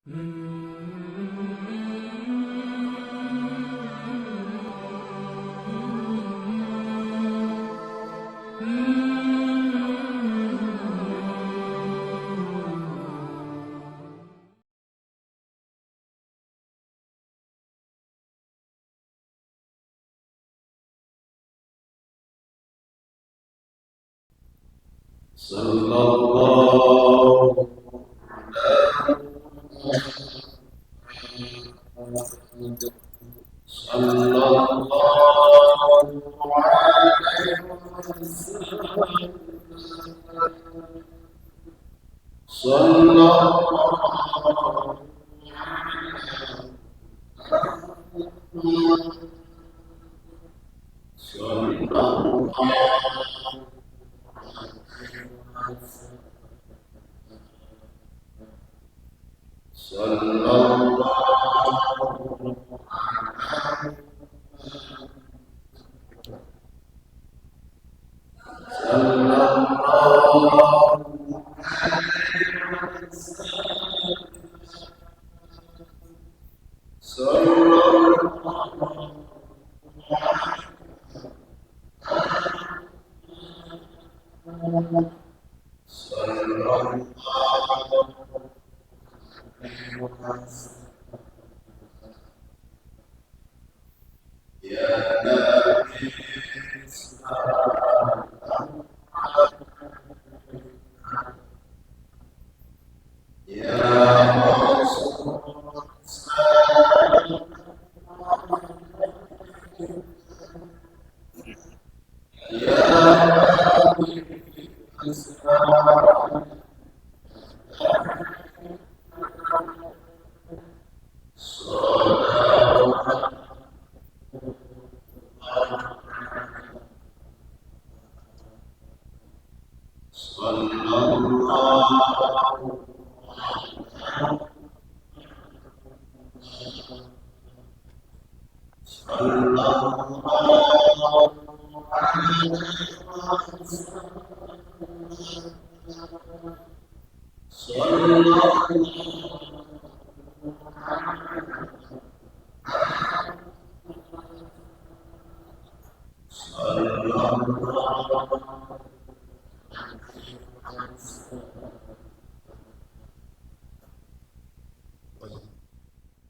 Sallallahu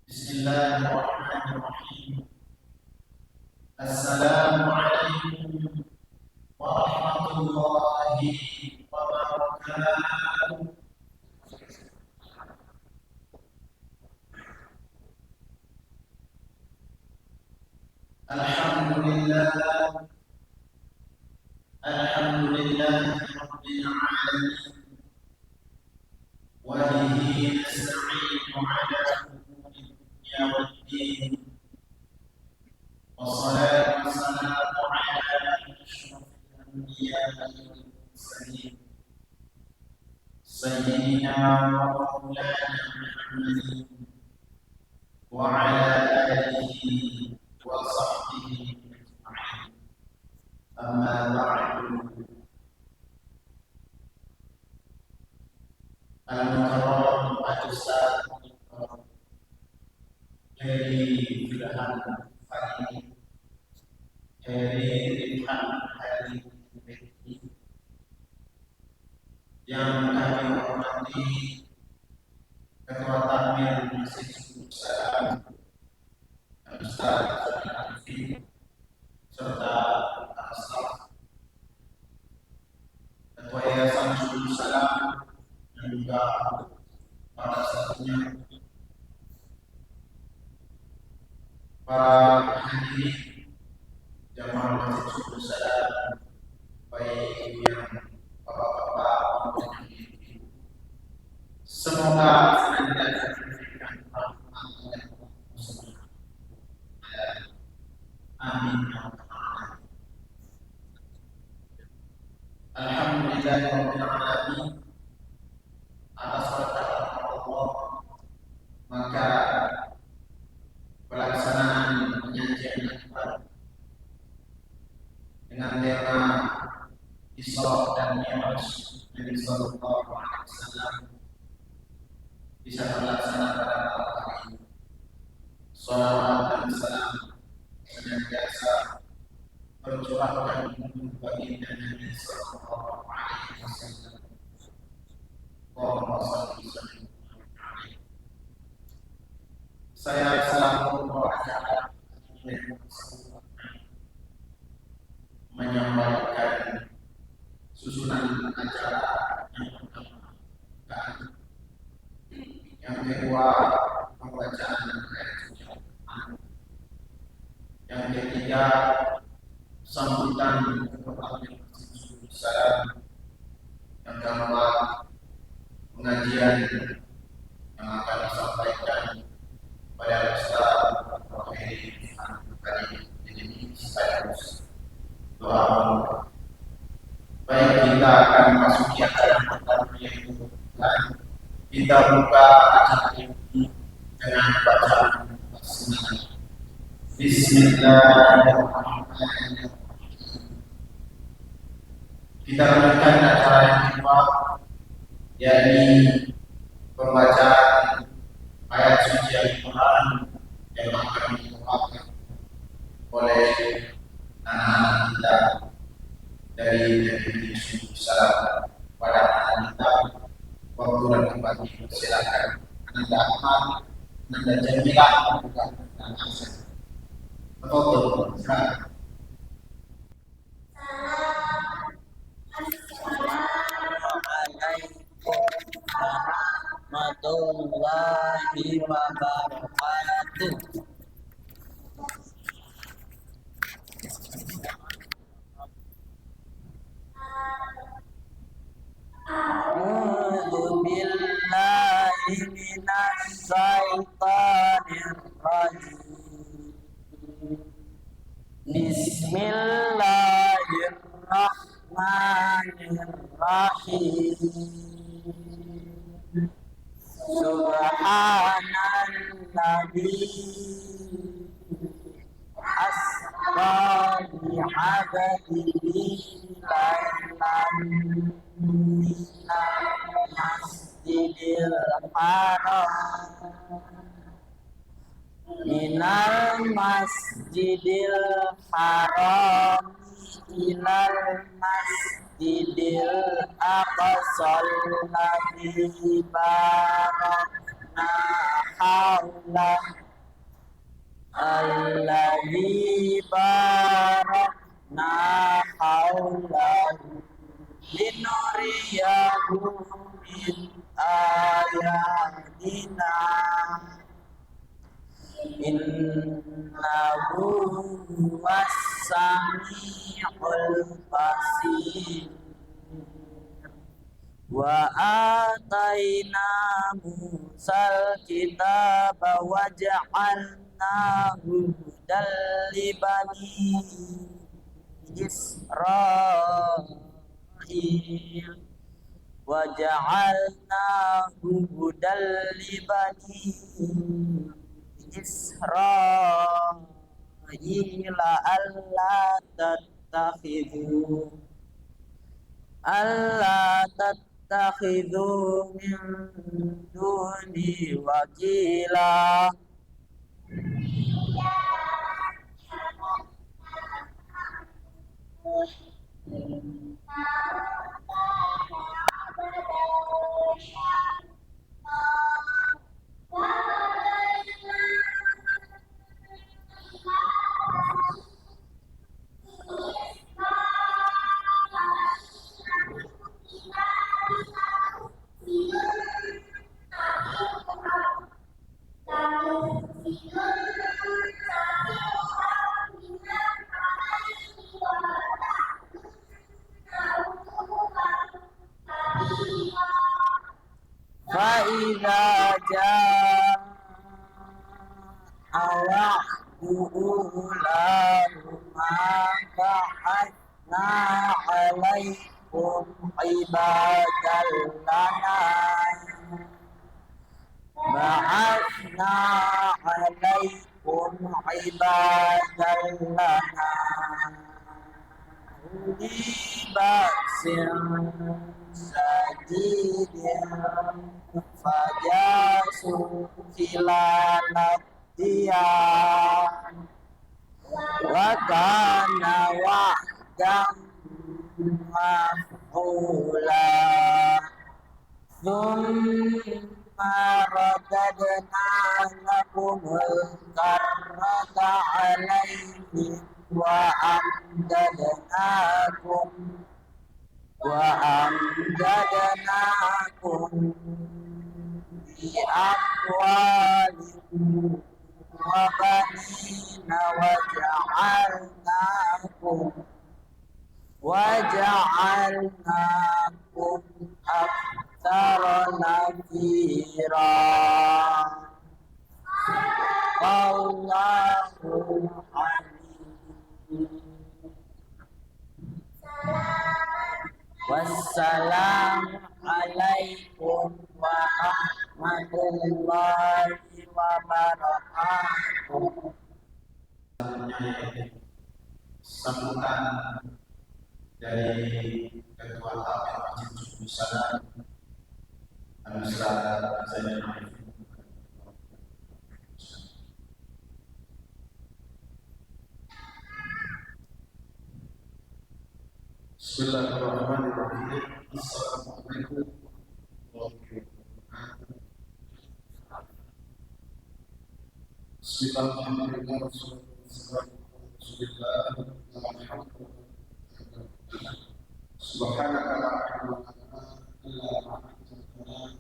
Bismillahirrahmanirrahim. Assalamualaikum warahmatullahi wabarakatuh. Alhamdulillah, alhamdulillahirabbil alamin. Wa bihi nasta'inu 'ala umuri dunya waddin. Wassalatu wassalamu 'ala asyrafil anbiya'i wal mursalin. Sayyidina wa maulana Muhammadin wa 'ala alihi wa sahbihi ajma'in. Amma ba'du. Al-Mukarram Al-Ustaz Heri Firhan Fahmi Heri Firhan Hari Bekti yang kami hormati Ketua Takmir Masjid Salam Al-Ustaz Al-Fi serta Al-Staf Ketua Yayasan Syukur Salam dan juga pada satunya para hadirin jamaah Masjid Syukur Salam, baik yang bapak-bapak maupun yang ibu. Semoga senantiasa diberikan rahmat dan amin ya rabbal alamin. Alhamdulillahirabbil alamin. Atas berkat Allah, maka pelaksanaan penyajian Al-Quran dengan tema Isra dan Mi'raj Nabi Sallallahu Alaihi Wasallam bisa terlaksana pada saya selalu membawa acara menyampaikan susunan acara yang pertama, yang kedua pembacaan ayat suci Al-Quran, yang ketiga sambutan kepada Salam, yang keempat pengajian yang akan disampaikan pada Ustaz Wahid Al-Qadim ini sekaligus doa. Baik, kita akan masuki acara pertama yaitu kita buka acara ini dengan bacaan bismillah. Bismillahirrahmanirrahim. Kita lanjutkan acara yang kedua, yakni pembacaan ayat suci Al-Quran yang akan dibawakan oleh anak kita dari Salam pada anak kita. Waktu dan tempat silakan Anda Ahmad, Anda Jamilah, dan Hasan. Betul, silakan. Assalamualaikum warahmatullahi wabarakatuh. A'udzu billahi minasy syaithanir rajim. Bismillahirrahmanirrahim. Subhanalladzi asra bi 'abdihi lailan minal masjidil haram ilal masjidil aqsal ladzi barakna haulah alladzi barakna haulahu linuriyahu min ayatina innahu was-sami'ul basir. Wa ataina Musal kitaba wa ja'alnahu hudal li bani Israil wa ja'alnahu hudal li bani Israil alla tattakhidhu min duni wakila. Fa'idha ja'a wa'du ulahuma ba'athna 'alaikum ibadan lana uli ba'sin sadidin fajasu khilalat diyan wa kana wa'dan maf'ula رددنا لكم الكرة عليهم وأمددناكم بأموال وبنين وجعلناكم أكثر نفيرا والله عليم. Wassalamu alaikum warahmatullahi wabarakatuh. Sambutan dari Ketua Takmir Masjid Subuh Salam Al-Ustaz Zainal Arifin. Bismillahirrahmanirrahim. Assalamualaikum warahmatullahi wabarakatuh. Bismillahirrahmanirrahim. Subhanaka la ilma lana illa ma 'allamtana.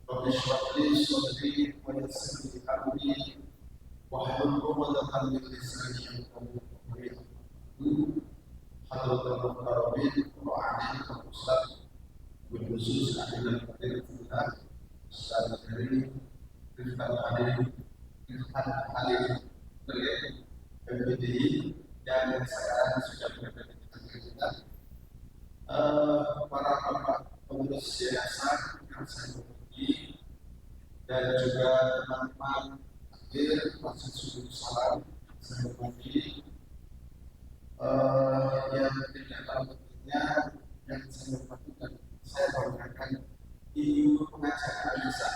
Rabbi shrah li sadri wa yassir li amri wahlul 'uqdatam min lisani yafqahu qawli. Hadratul Muqarrabin wa 'alaikum assalam wa khusus ahli al-fadillah Ustaz dari Rifat Hadir MPDI dan sekarang sudah berada di tengah kita, para bapak pengurus yayasan yang saya hormati dan juga teman-teman hadir Masjid Subuh Salam saya hormati, yang tidak tahu bentuknya yang saya hormati dan saya banggakan ibu pengajar Alisa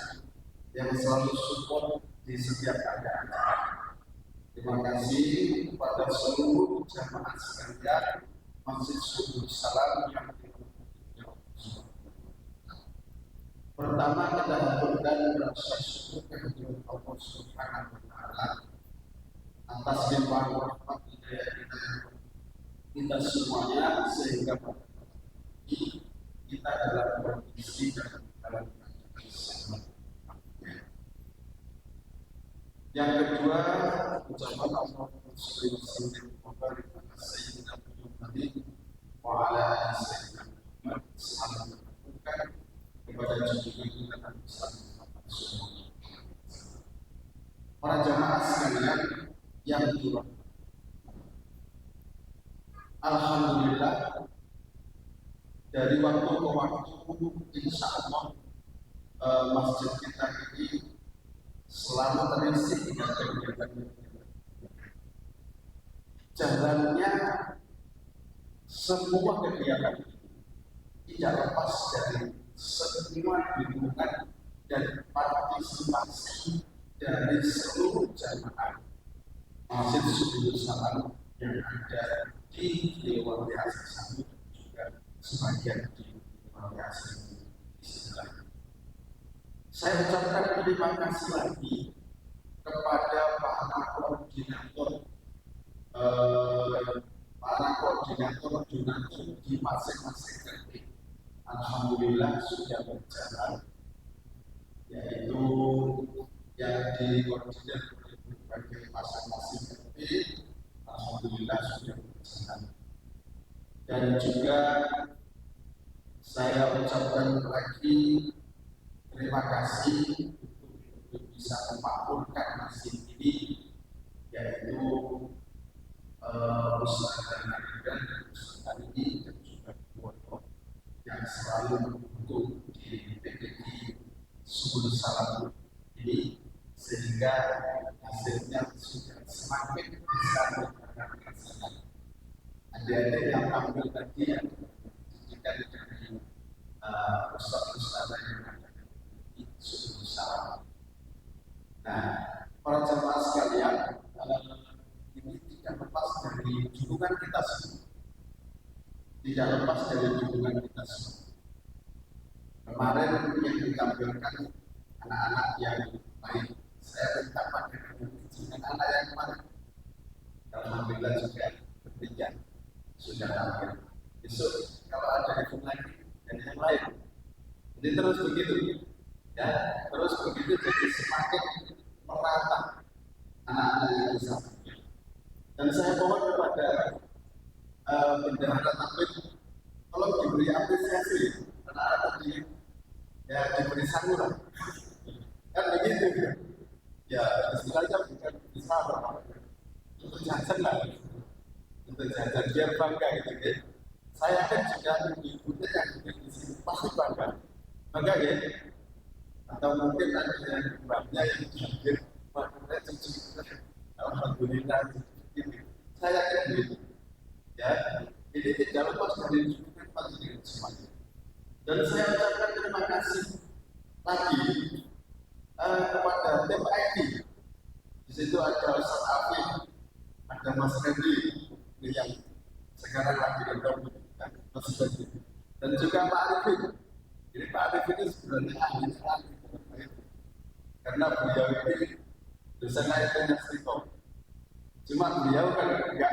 yang selalu support di setiap keadaan. Terima kasih kepada seluruh jamaah sekalian Masjid Subuh Salam yang dirahmati. Pertama kita haturkan rasa syukur kehadiran Allah Subhanahu wa Ta'ala atas limpahan rahmat hidayah kita semuanya, sehingga kita dalam kondisi dan dalam keadaan. Yang kedua, ucapan Allah Subhanahu wa Ta'ala Sayyidina Muhammad wa ala alihi Sayyidina Muhammad selalu mengucapkan kepada junjungan kita Nabi sallallahu alaihi wasallam. Para jamaah sekalian yang dirahmati, alhamdulillah dari waktu ke waktu insya Allah masjid kita ini selalu terisi dengan kegiatan. Jalannya semua kegiatan tidak lepas dari semua dukungan dan partisipasi dari seluruh jamaah Masjid Subuh Salam yang ada di Dewan Biasa dan juga sebagian di Dewan Biasa di sebelah. Saya ucapkan terima kasih lagi kepada para koordinator di masing-masing RT. Alhamdulillah sudah berjalan, yaitu yang dikoordinir oleh berbagai masing-masing RT. Alhamdulillah sudah berjalan. Dan juga saya ucapkan lagi terima kasih untuk bisa memakmurkan masjid ini, yaitu Ustaz dan Ustaz ini dan juga Bodo yang selalu mendukung di PPI Subuh Salam ini, sehingga hasilnya sudah semakin bisa dilaksanakan. Ada yang tampil tadi yang didikan dari Ustaz-Ustaz yang ada Subuh Salam. Nah, para jemaah sekalian, ini tidak lepas dari dukungan kita semua. Tidak lepas dari dukungan kita semua. Kemarin ingin ditampilkan anak-anak yang baik. Saya minta pada dengan anak yang kemarin. Alhamdulillah juga bertiga sudah tampil. Besok kalau ada event lagi dan yang lain, jadi terus begitu, ya terus begitu jadi semakin merata anak-anak yang bisa. Dan saya mohon kepada bendahara tampil, kalau diberi apresiasi anak-anak tadi, ya diberi sanguran, kan begitu ya. Ya istilahnya bukan bisa untuk jajan lah, untuk jajan biar bangga gitu ya. Saya kan juga ibunya yang di sini pasti bangga ya. Atau mungkin ada yang mbaknya yang hadir, makanya cucu alhamdulillah ini. Saya kan begitu. Ya, ini tidak lepas dari dukungan pasti semuanya. Dan saya ucapkan terima kasih lagi kepada tim IT. Di situ ada Ustaz Afif, ada Mas Randy yang sekarang lagi bergabung dengan Mas Randy, dan juga Pak Arifin. Jadi Pak Arifin itu sebenarnya ahli karena beliau ini dosen IT-nya Sriko. Cuma beliau kan nggak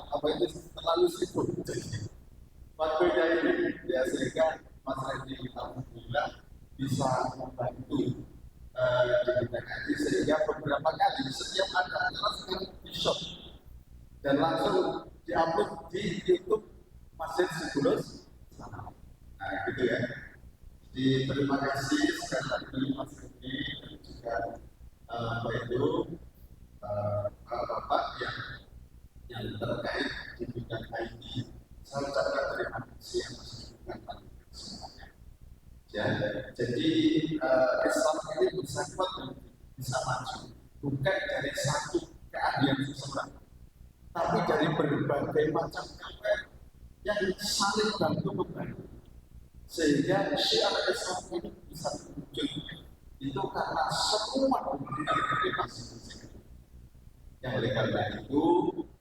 apa itu terlalu sibuk. Jadi waktunya ini ya sehingga Mas Randy alhamdulillah bisa membantu di bidang IT, sehingga beberapa kali setiap ada acara sekarang di shop dan langsung diupload di YouTube Masjid Sibulus. Nah gitu ya. Jadi terima kasih sekali lagi Mas Randy dan juga Pak Edo, Bapak yang terkait di bidang IT. Saya ucapkan terima kasih atas dukungan semuanya. Ya, jadi Islam ini bisa kuat dan bisa maju bukan dari satu keahlian seseorang, tapi dari berbagai macam keahlian yang saling bantu membantu, sehingga syiar Islam ini bisa muncul. Itu karena semua hubungan dari masing-masing. Yang oleh karena itu,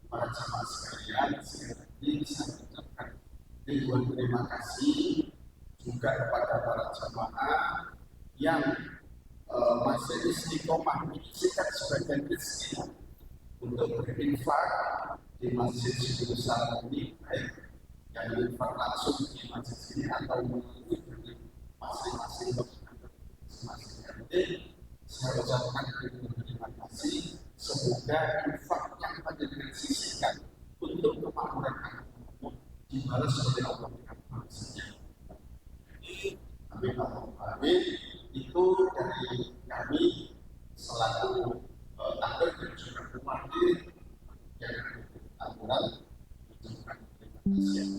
para jamaah sekalian, sekali lagi saya ucapkan ribuan terima kasih juga kepada para jamaah yang masih istiqomah menyisihkan sebagian rezeki untuk berinfak di masjid besar ini, baik yang berinfak langsung di masjid ini atau melalui masing-masing masing-masing. Saya ucapkan terima kasih. Semoga infak yang panjenengan sisihkan untuk kemakmuran agama dibalas oleh Allah dengan maksudnya. Amin. Amin. Itu dari kami selaku takbir dan juga umat yang aturan mengucapkan terima kasih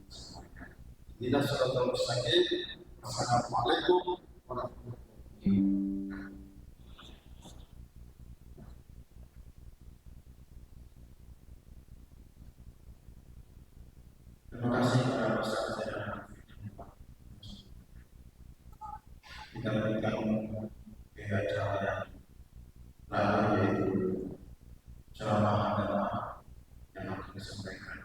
semuanya. Inilah suratul mustaqim. Assalamualaikum warahmatullahi wabarakatuh. Terima kasih kepada Ustaz Zainal. Kita berikan ke acara yang lalu, yaitu ceramah agama yang akan disampaikan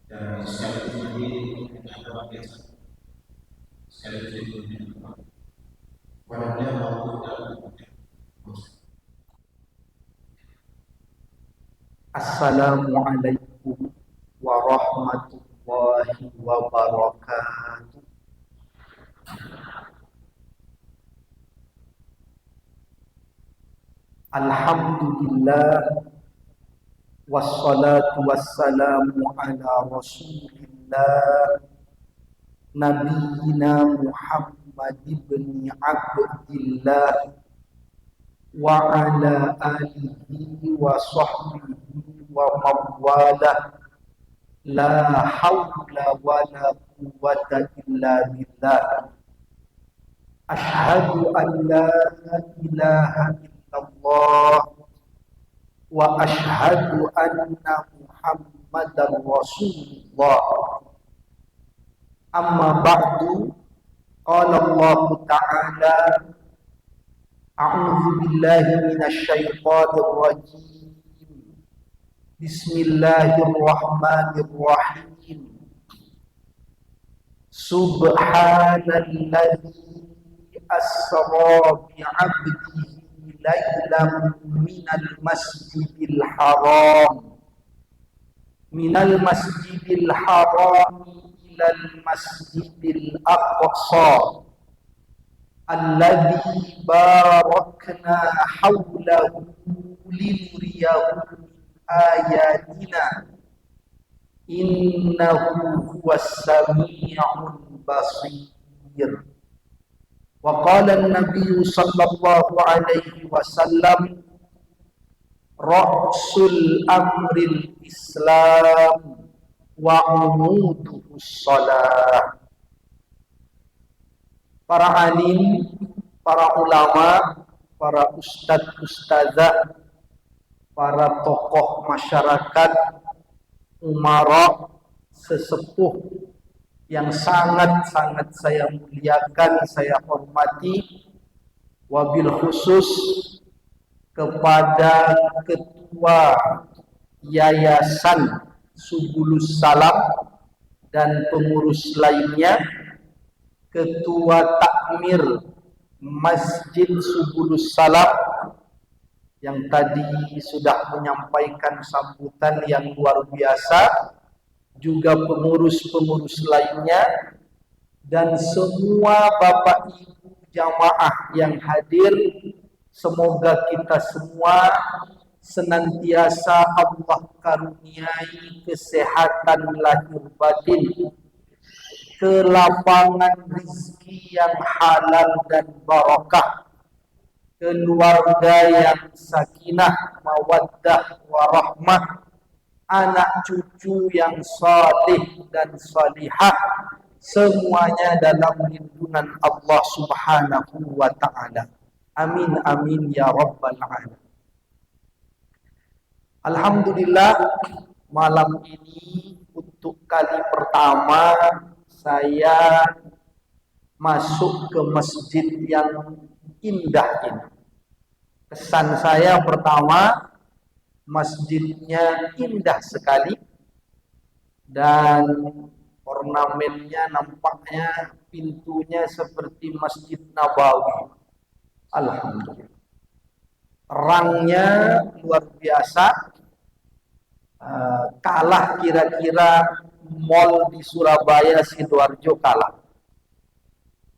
dan sekaligus ini agama biasa, sekaligus ini warnanya mampu dalam. Assalamualaikum warahmatullahi wabarakatuh. Alhamdulillah wassalatu wassalamu ala rasulillah Nabiyyina Muhammad ibn Abdillah wa ala alihi wa sahbihi wa mawala. La hawla wa la quwwata illa billah. Ashhadu an la ilaha illallah wa ashhadu anna Muhammadar Rasulullah. Amma ba'du. Qala Allah Ta'ala, a'udzu billahi minasy syaithanir rajim. Bismillahirrahmanirrahim. Subhanalladzi asra bi'abdihi laylan minal masjidil haram ilal masjidil aqsa alladzi barakna hawlahu linuriyahu min ayatina innahu huwas sami'ul basir. Wa qala an-nabiy sallallahu alaihi wasallam ra'sul amril islam wa umuduhus shalah. Para alim, para ulama, para ustadz-ustadzah, para tokoh masyarakat, umara, sesepuh yang sangat-sangat saya muliakan, saya hormati, wabil khusus kepada Ketua Yayasan Subulus Salam dan pengurus lainnya, Ketua Takmir Masjid Subulus Salam yang tadi sudah menyampaikan sambutan yang luar biasa, juga pengurus-pengurus lainnya, dan semua Bapak Ibu jamaah yang hadir. Semoga kita semua senantiasa Allah karuniai kesehatan lahir batin, kelapangan rezeki yang halal dan barakah, keluarga yang sakinah, mawaddah, warahmah, anak cucu yang salih dan salihah, semuanya dalam lindungan Allah Subhanahu wa ta'ala. Amin amin ya rabbal alamin. Alhamdulillah, malam ini untuk kali pertama saya masuk ke masjid yang indah ini. Kesan saya pertama, masjidnya indah sekali dan ornamennya nampaknya pintunya seperti Masjid Nabawi. Alhamdulillah. Terangnya luar biasa, kalah kira-kira mall di Surabaya Sidoarjo kalah.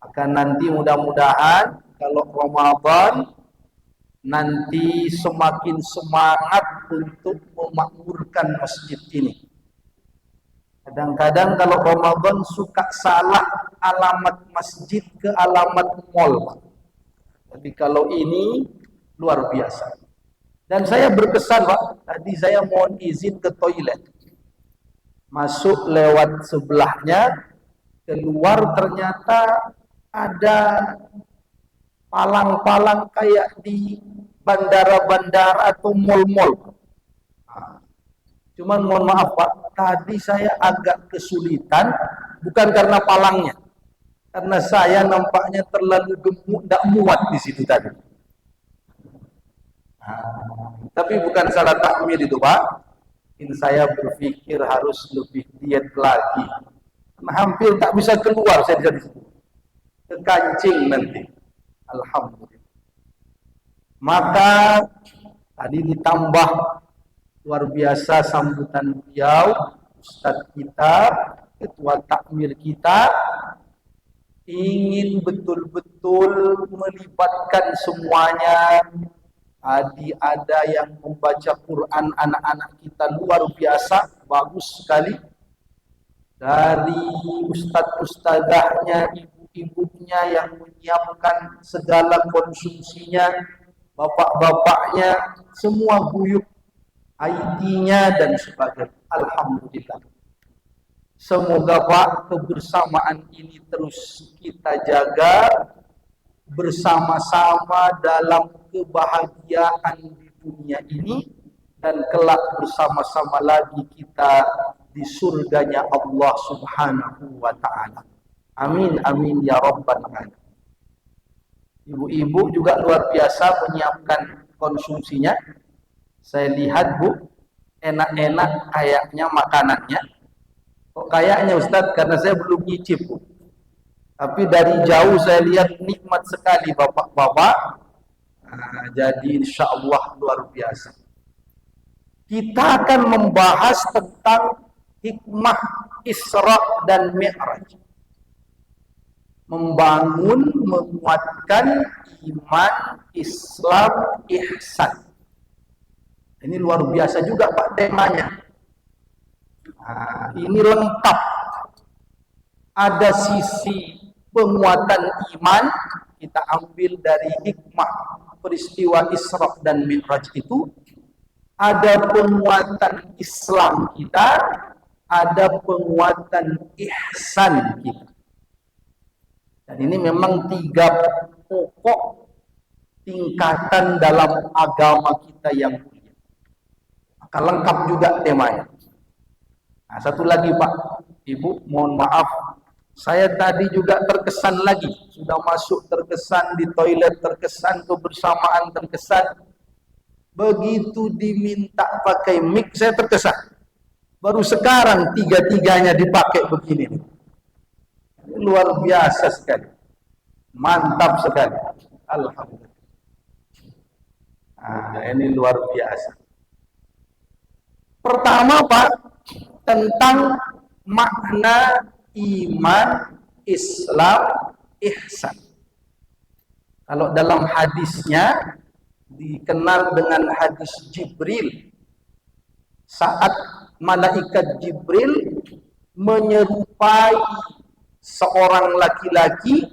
Akan nanti mudah-mudahan kalau Ramadan nanti semakin semangat untuk memakmurkan masjid ini. Kadang-kadang kalau Ramadan suka salah alamat masjid ke alamat mall. Tapi kalau ini luar biasa. Dan saya berkesan, Pak. Tadi saya mohon izin ke toilet. Masuk lewat sebelahnya, keluar ternyata ada palang-palang kayak di bandara-bandara atau mall-mall. Cuman mohon maaf Pak, tadi saya agak kesulitan, bukan karena palangnya, karena saya nampaknya terlalu gemuk, tidak muat di situ tadi. Tapi bukan salah takmir itu Pak. Ini saya berpikir harus lebih diet lagi. Hampir tak bisa keluar saya dari situ. Kekancing nanti. Alhamdulillah. Maka tadi ditambah luar biasa sambutan beliau, Ustadz kita, Ketua Takmir kita, ingin betul-betul melibatkan semuanya. Tadi ada yang membaca Quran anak-anak kita luar biasa, bagus sekali. Dari ustadz-ustadzahnya, ibu-ibunya yang menyiapkan segala konsumsinya, bapak-bapaknya, semua guyup, IT-nya dan sebagainya. Alhamdulillah. Semoga Pak, kebersamaan ini terus kita jaga bersama-sama dalam kebahagiaan di dunia ini, dan kelak bersama-sama lagi kita di surganya Allah Subhanahu wa ta'ala. Amin amin ya rabbal alamin. Ibu-ibu juga luar biasa menyiapkan konsumsinya. Saya lihat Bu, enak-enak kayaknya makanannya. Kok kayaknya Ustadz, karena saya belum nyicip. Tapi dari jauh saya lihat nikmat sekali bapak-bapak. Nah, jadi insya Allah luar biasa. Kita akan membahas tentang hikmah Isra dan Mi'raj. Membangun, menguatkan iman, Islam, ihsan. Ini luar biasa juga Pak temanya. Nah, ini lengkap. Ada sisi penguatan iman, kita ambil dari hikmah peristiwa Isra dan Mi'raj itu. Ada penguatan Islam kita, ada penguatan ihsan kita. Dan ini memang 3 pokok tingkatan dalam agama kita yang mulia. Maka lengkap juga temanya. Nah, satu lagi Pak, Ibu, mohon maaf. Saya tadi juga terkesan lagi. Sudah masuk terkesan, di toilet terkesan, kebersamaan terkesan. Begitu diminta pakai mic, saya terkesan. Baru sekarang 3-3-nya dipakai begini. Luar biasa sekali. Mantap sekali. Alhamdulillah. Nah, ini luar biasa. Pertama Pak, tentang makna iman, Islam, ihsan. Kalau dalam hadisnya dikenal dengan hadis Jibril. Saat malaikat Jibril menyerupai seorang laki-laki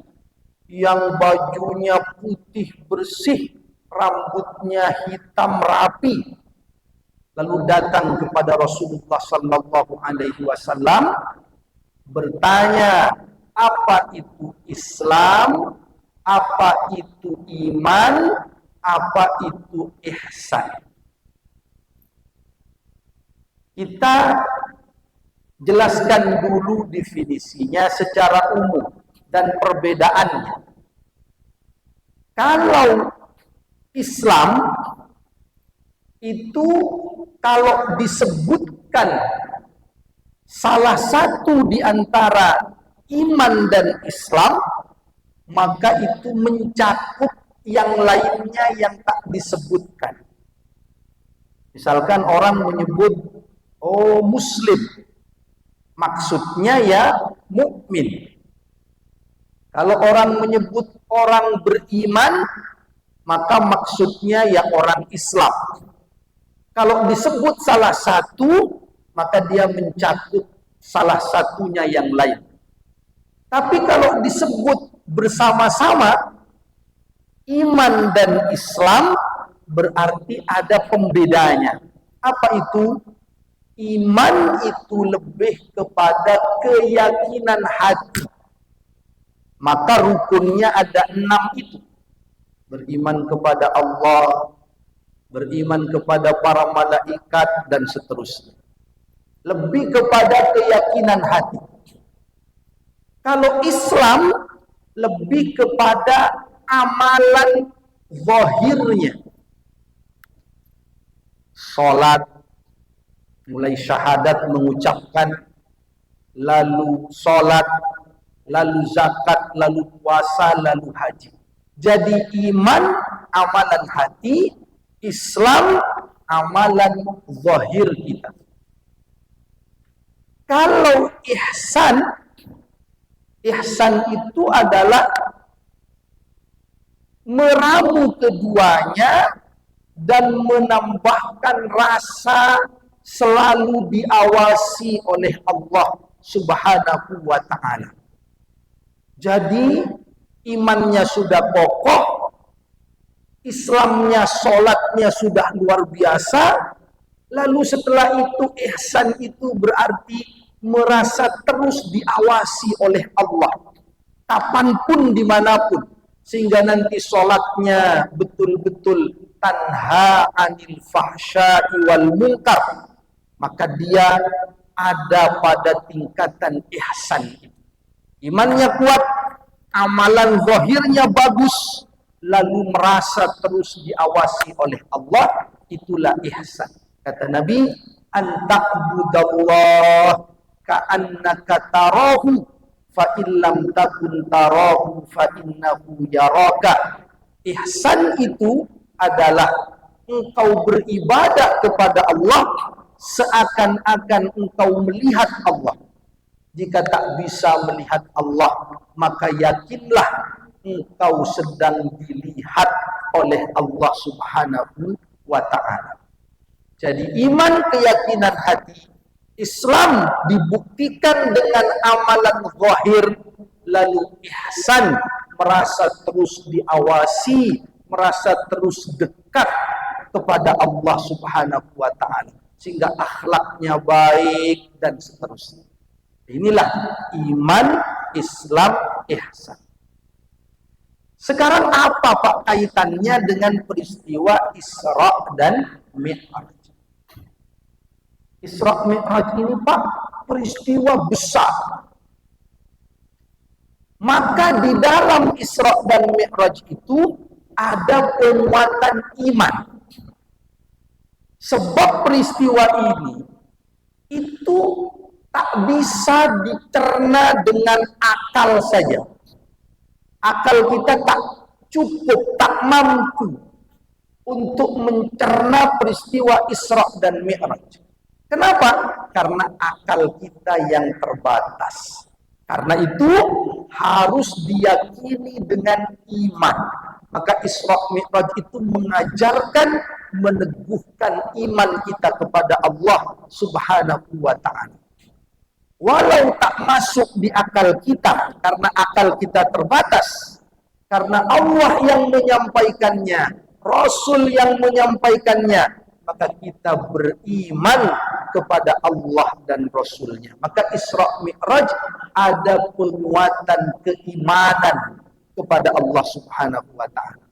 yang bajunya putih bersih, rambutnya hitam rapi, lalu datang kepada Rasulullah sallallahu alaihi wasallam bertanya, apa itu Islam, apa itu iman, apa itu ihsan. Kita jelaskan dulu definisinya secara umum dan perbedaannya. Kalau Islam itu kalau disebutkan salah satu di antara iman dan Islam, maka itu mencakup yang lainnya yang tak disebutkan. Misalkan orang menyebut, oh Muslim, maksudnya ya mukmin. Kalau orang menyebut orang beriman, maka maksudnya ya orang Islam. Kalau disebut salah satu, maka dia mencakup salah satunya yang lain. Tapi kalau disebut bersama-sama, iman dan Islam, berarti ada pembedanya. Apa itu? Iman itu lebih kepada keyakinan hati. Maka rukunnya ada 6 itu. Beriman kepada Allah, beriman kepada para malaikat, dan seterusnya. Lebih kepada keyakinan hati. Kalau Islam lebih kepada amalan zahirnya. Salat, mulai syahadat mengucapkan, lalu salat, lalu zakat, lalu puasa, lalu haji. Jadi iman amalan hati, Islam amalan zahir kita. Kalau ihsan, ihsan itu adalah meramu keduanya dan menambahkan rasa selalu diawasi oleh Allah Subhanahu wa ta'ala. Jadi imannya sudah kokoh, Islamnya, sholatnya sudah luar biasa, lalu setelah itu ihsan itu berarti merasa terus diawasi oleh Allah kapanpun dimanapun, sehingga nanti sholatnya betul-betul tanha anil fahsya'i wal munkar, maka dia ada pada tingkatan ihsan. Imannya kuat, amalan zahirnya bagus, lalu merasa terus diawasi oleh Allah, itulah ihsan. Kata Nabi, anta'budallah ka'annaka tarahu fa illam takun tarahu fa innahu yaraka. Ihsan itu adalah engkau beribadah kepada Allah seakan-akan engkau melihat Allah. Jika tak bisa melihat Allah, maka yakinlah engkau sedang dilihat oleh Allah Subhanahu wa ta'ala. Jadi iman, keyakinan hati, Islam dibuktikan dengan amalan zahir, lalu ihsan, merasa terus diawasi, merasa terus dekat kepada Allah Subhanahu wa ta'ala, sehingga akhlaknya baik dan seterusnya. Inilah iman, Islam, ihsan. Sekarang apa Pak kaitannya dengan peristiwa Isra dan Mi'raj? Isra Mi'raj ini Pak peristiwa besar. Maka di dalam Isra dan Mi'raj itu ada penguatan iman. Sebab peristiwa ini itu tak bisa dicerna dengan akal saja. Akal kita tak cukup, tak mampu untuk mencerna peristiwa Isra dan Mi'raj. Kenapa? Karena akal kita yang terbatas. Karena itu harus diyakini dengan iman. Maka Isra Mi'raj itu mengajarkan, meneguhkan iman kita kepada Allah Subhanahu wa ta'ala. Walau tak masuk di akal kita, karena akal kita terbatas, karena Allah yang menyampaikannya, Rasul yang menyampaikannya, maka kita beriman kepada Allah dan Rasulnya. Maka Isra Mi'raj ada penguatan keimanan kepada Allah Subhanahu wa ta'ala.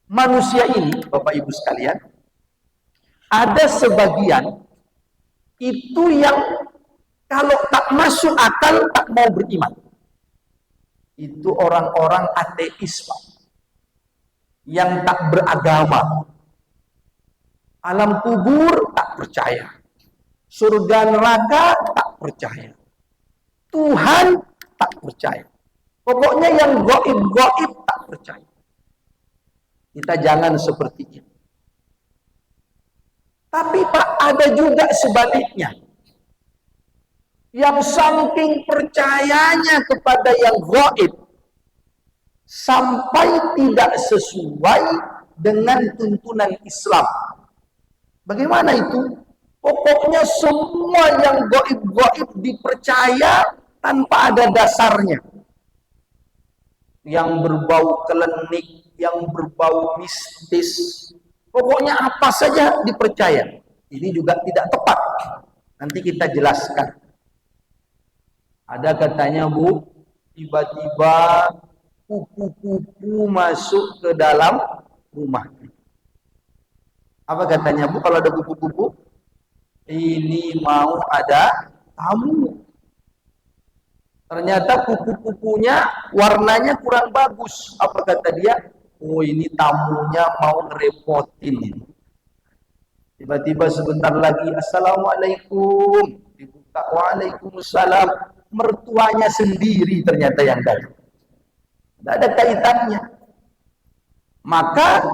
Manusia ini, Bapak Ibu sekalian, ada sebagian itu yang kalau tak masuk akal, tak mau beriman. Itu orang-orang ateis, Pak. Yang tak beragama. Alam kubur tak percaya. Surga neraka tak percaya. Tuhan tak percaya. Pokoknya yang gaib-gaib tak percaya. Kita jangan seperti itu. Tapi Pak, ada juga sebaliknya. Yang saking percayanya kepada yang gaib sampai tidak sesuai dengan tuntunan Islam. Bagaimana itu? Pokoknya semua yang gaib-gaib dipercaya tanpa ada dasarnya. Yang berbau klinik, yang berbau mistis, pokoknya apa saja dipercaya. Ini juga tidak tepat. Nanti kita jelaskan. Ada katanya Bu, tiba-tiba kupu-kupu masuk ke dalam rumah. Apa katanya Bu kalau ada kupu-kupu? Ini mau ada tamu. Ternyata kupu-kupunya warnanya kurang bagus. Apa kata dia? Oh, ini tamunya mau ngerepotin ini. Tiba-tiba sebentar lagi, Assalamualaikum. Dibuka, Waalaikumsalam. Mertuanya sendiri ternyata yang datang. Tidak ada kaitannya. Maka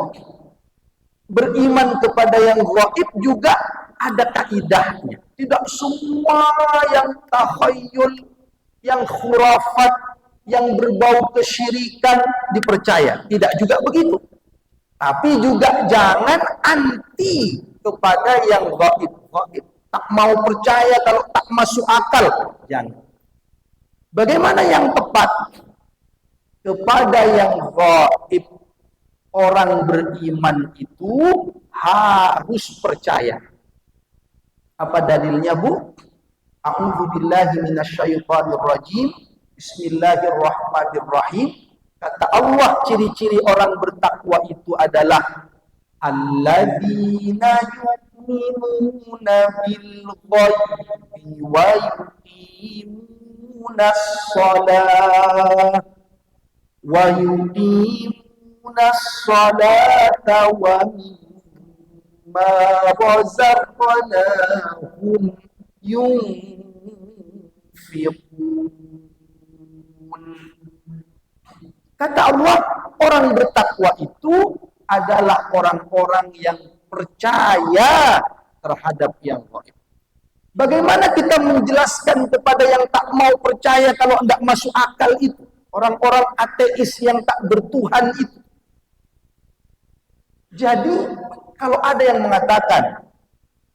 beriman kepada yang gaib juga ada kaidahnya. Tidak semua yang takhayul, yang khurafat, yang berbau kesyirikan dipercaya. Tidak juga begitu. Tapi juga jangan anti kepada yang gaib-gaib. Tak mau percaya kalau tak masuk akal. Jangan. Bagaimana yang tepat? Kepada yang gaib, orang beriman itu harus percaya. Apa dalilnya Bu? A'udzubillahi minasyaitonirrajim. Bismillahirrahmanirrahim. Kata Allah, ciri-ciri orang bertakwa itu adalah alladzina yu'minuna bil ghaibi wa yuqimunas shalah wa yuqimunas salata wa mimma razaqnahum yunfiqun. Kata Allah, orang bertakwa itu adalah orang-orang yang percaya terhadap yang gaib. Bagaimana kita menjelaskan kepada yang tak mau percaya kalau tidak masuk akal itu? Orang-orang ateis yang tak bertuhan itu. Jadi, kalau ada yang mengatakan,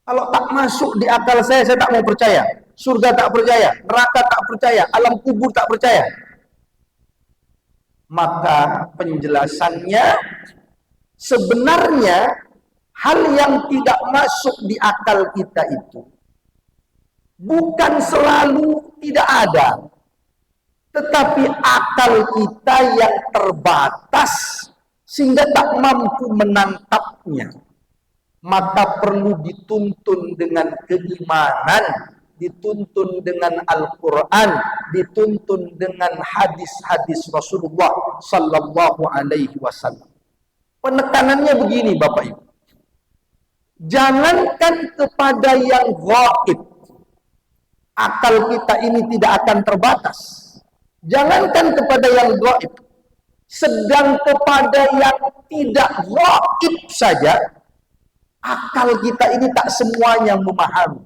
kalau tak masuk di akal saya tak mau percaya. Surga tak percaya, neraka tak percaya, alam kubur tak percaya. Maka penjelasannya, sebenarnya hal yang tidak masuk di akal kita itu bukan selalu tidak ada, tetapi akal kita yang terbatas sehingga tak mampu menangkapnya. Maka perlu dituntun dengan keimanan, dituntun dengan Al-Quran, dituntun dengan hadis-hadis Rasulullah Sallallahu Alaihi Wasallam. Penekanannya begini Bapak Ibu, jangankan kepada yang gaib, akal kita ini tidak akan terbatas. Jangankan kepada yang gaib, sedang kepada yang tidak gaib saja, akal kita ini tak semuanya memahami.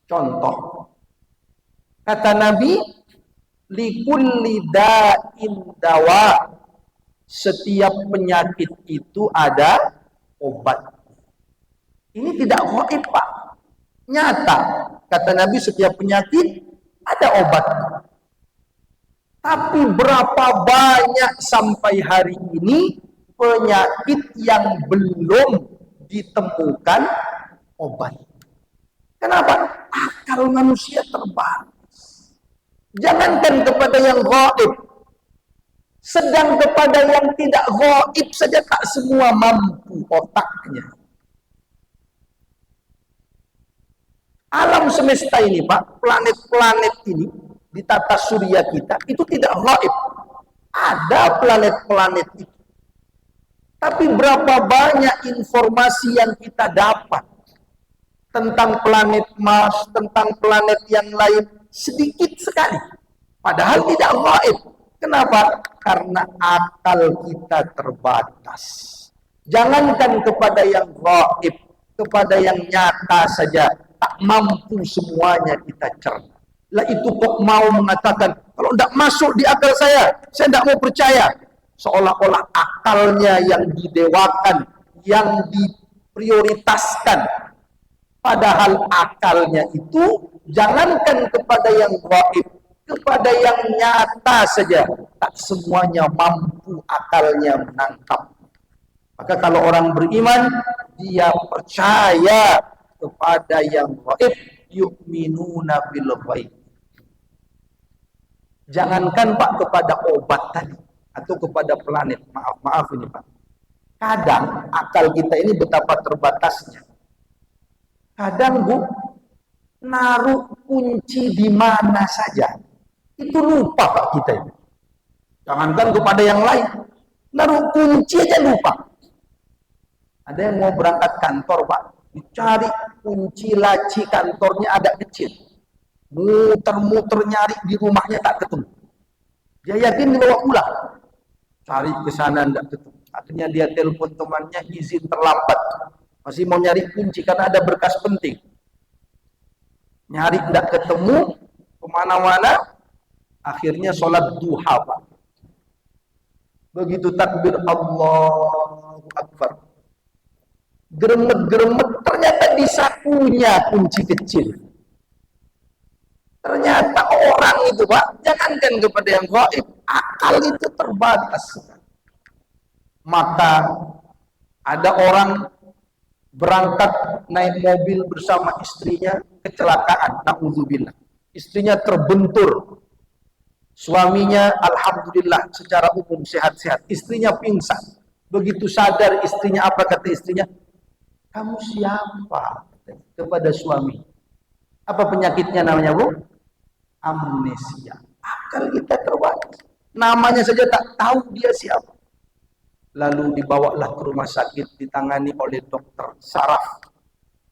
Contoh, kata Nabi, likulli da'in dawa, setiap penyakit itu ada obat. Ini tidak gaib Pak, nyata. Kata Nabi, setiap penyakit ada obat. Tapi berapa banyak sampai hari ini penyakit yang belum ditemukan obat. Kenapa? Akal manusia terbatas. Jangankan kepada yang gaib, sedang kepada yang tidak gaib saja tak semua mampu otaknya. Alam semesta ini Pak, planet-planet ini di tata surya kita itu tidak gaib. Ada planet-planet itu. Tapi berapa banyak informasi yang kita dapat tentang planet Mars, tentang planet yang lain, sedikit sekali. Padahal tidak gaib. Kenapa? Karena akal kita terbatas. Jangankan kepada yang gaib, kepada yang nyata saja tak mampu semuanya kita cerna. Lah itu kok mau mengatakan, kalau tidak masuk di akal saya tidak mau percaya. Seolah-olah akalnya yang didewakan, yang diprioritaskan. Padahal akalnya itu jangankan kepada yang gaib, kepada yang nyata saja tak semuanya mampu akalnya menangkap. Maka kalau orang beriman, dia percaya kepada yang gaib, yu'minuna bil ghaib. Jangankan Pak kepada obat tadi atau kepada planet. Maaf ini Pak. Kadang akal kita ini betapa terbatasnya. Kadang Bu, naruh kunci di mana saja. Itu lupa Pak kita ini. Jangankan kepada yang lain. Naruh kunci aja lupa. Ada yang mau berangkat kantor Pak, dicari kunci laci kantornya ada kecil. Muter-muter nyari di rumahnya tak ketemu. Dia yakin dibawa pulang. Cari ke sana tidak ketemu. Akhirnya dia telepon temannya, izin terlambat. Masih mau nyari kunci karena ada berkas penting. Nyari tidak ketemu, kemana-mana. Akhirnya sholat duha Pak. Begitu takbir Allahu Akbar, geremet-geremet, ternyata di sakunya kunci kecil. Ternyata orang itu Pak, jangankan kepada yang gaib, akal itu terbatas. Maka ada orang berangkat naik mobil bersama istrinya, kecelakaan, na'udzubillah. Istrinya terbentur. Suaminya alhamdulillah secara umum sehat-sehat. Istrinya pingsan. Begitu sadar istrinya, apa kata istrinya? Kamu siapa? Kepada suami. Apa penyakitnya namanya Bu? Amnesia. Akal kita terbatas. Namanya saja tak tahu dia siapa. Lalu dibawalah ke rumah sakit, ditangani oleh dokter saraf.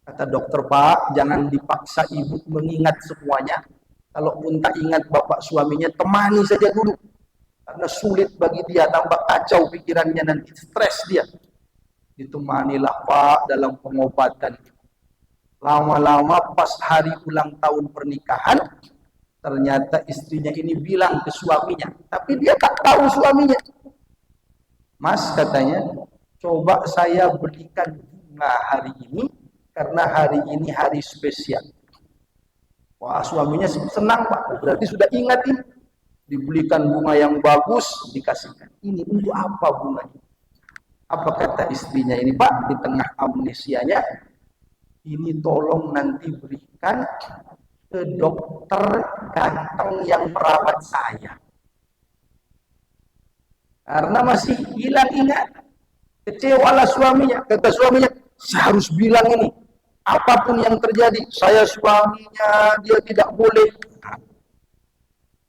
Kata dokter, Pak, jangan dipaksa ibu mengingat semuanya. Kalaupun tak ingat bapak suaminya, temani saja dulu. Karena sulit bagi dia, tambah kacau pikirannya, nanti stres dia. Ditemanilah Pak dalam pengobatan. Lama-lama pas hari ulang tahun pernikahan, ternyata istrinya ini bilang ke suaminya, tapi dia tak tahu suaminya. Mas, katanya, coba saya belikan bunga hari ini, karena hari ini hari spesial. Wah, suaminya senang Pak, berarti sudah ingat ini. Dibelikan bunga yang bagus, dikasihkan. Ini untuk apa bunga ini? Apa kata istrinya ini, Pak, di tengah amnesianya, ini tolong nanti berikan ke dokter ganteng yang merawat saya. Karena masih hilang ingat. Kecewalah suaminya. Kata suaminya, saya harus bilang ini. Apapun yang terjadi, saya suaminya, dia tidak boleh.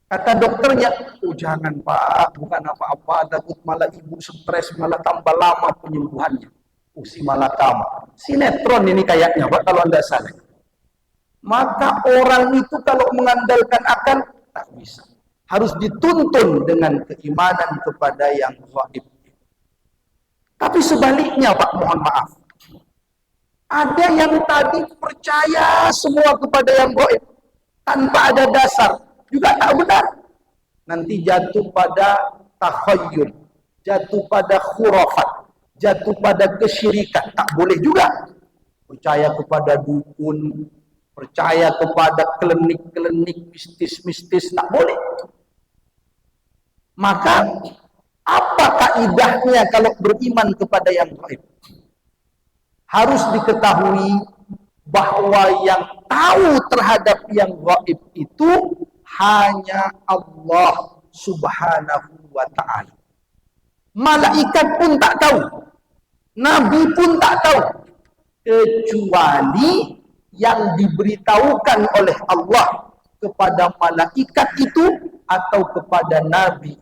Kata dokternya, oh jangan Pak, bukan apa-apa, takut malah ibu stres, malah tambah lama penyembuhannya. Oh si malakama. Sinetron ini kayaknya Pak, kalau Anda salah. Maka orang itu kalau mengandalkan akal, tak bisa. Harus dituntun dengan keimanan kepada yang gaib. Tapi sebaliknya Pak, mohon maaf. Ada yang tadi percaya semua kepada yang gaib tanpa ada dasar, juga tak benar. Nanti jatuh pada takhayyul, jatuh pada khurafat, jatuh pada kesyirikan. Tak boleh juga. Percaya kepada dukun, percaya kepada klinik-klinik mistis-mistis, tak boleh. Maka apa kaidahnya kalau beriman kepada yang gaib? Harus diketahui bahwa yang tahu terhadap yang gaib itu hanya Allah Subhanahu wa ta'ala. Malaikat pun tak tahu, Nabi pun tak tahu, kecuali yang diberitahukan oleh Allah kepada malaikat itu atau kepada Nabi.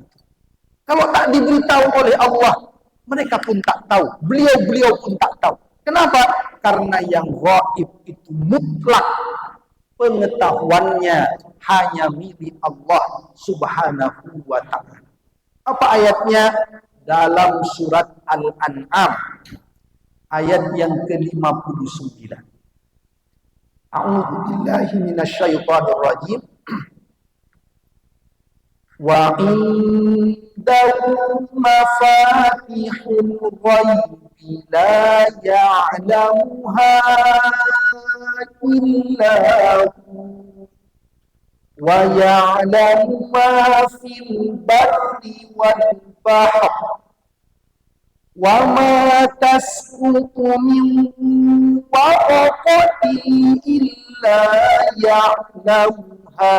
Kalau tak diberitahu oleh Allah, mereka pun tak tahu, beliau-beliau pun tak tahu. Kenapa? Karena yang gaib itu mutlak, pengetahuannya hanya milik Allah Subhanahu wa ta'ala. Apa ayatnya? Dalam surat Al-An'am ayat yang ke-59. A'udzu billahi minasyaitonir rajim. Wa indahu mafatihul ghaibi la ya'lamuha illa hu wa ya'lamu ma fil barri wal bahr wa ma tasqutu min waraqatin illa ya'lamuha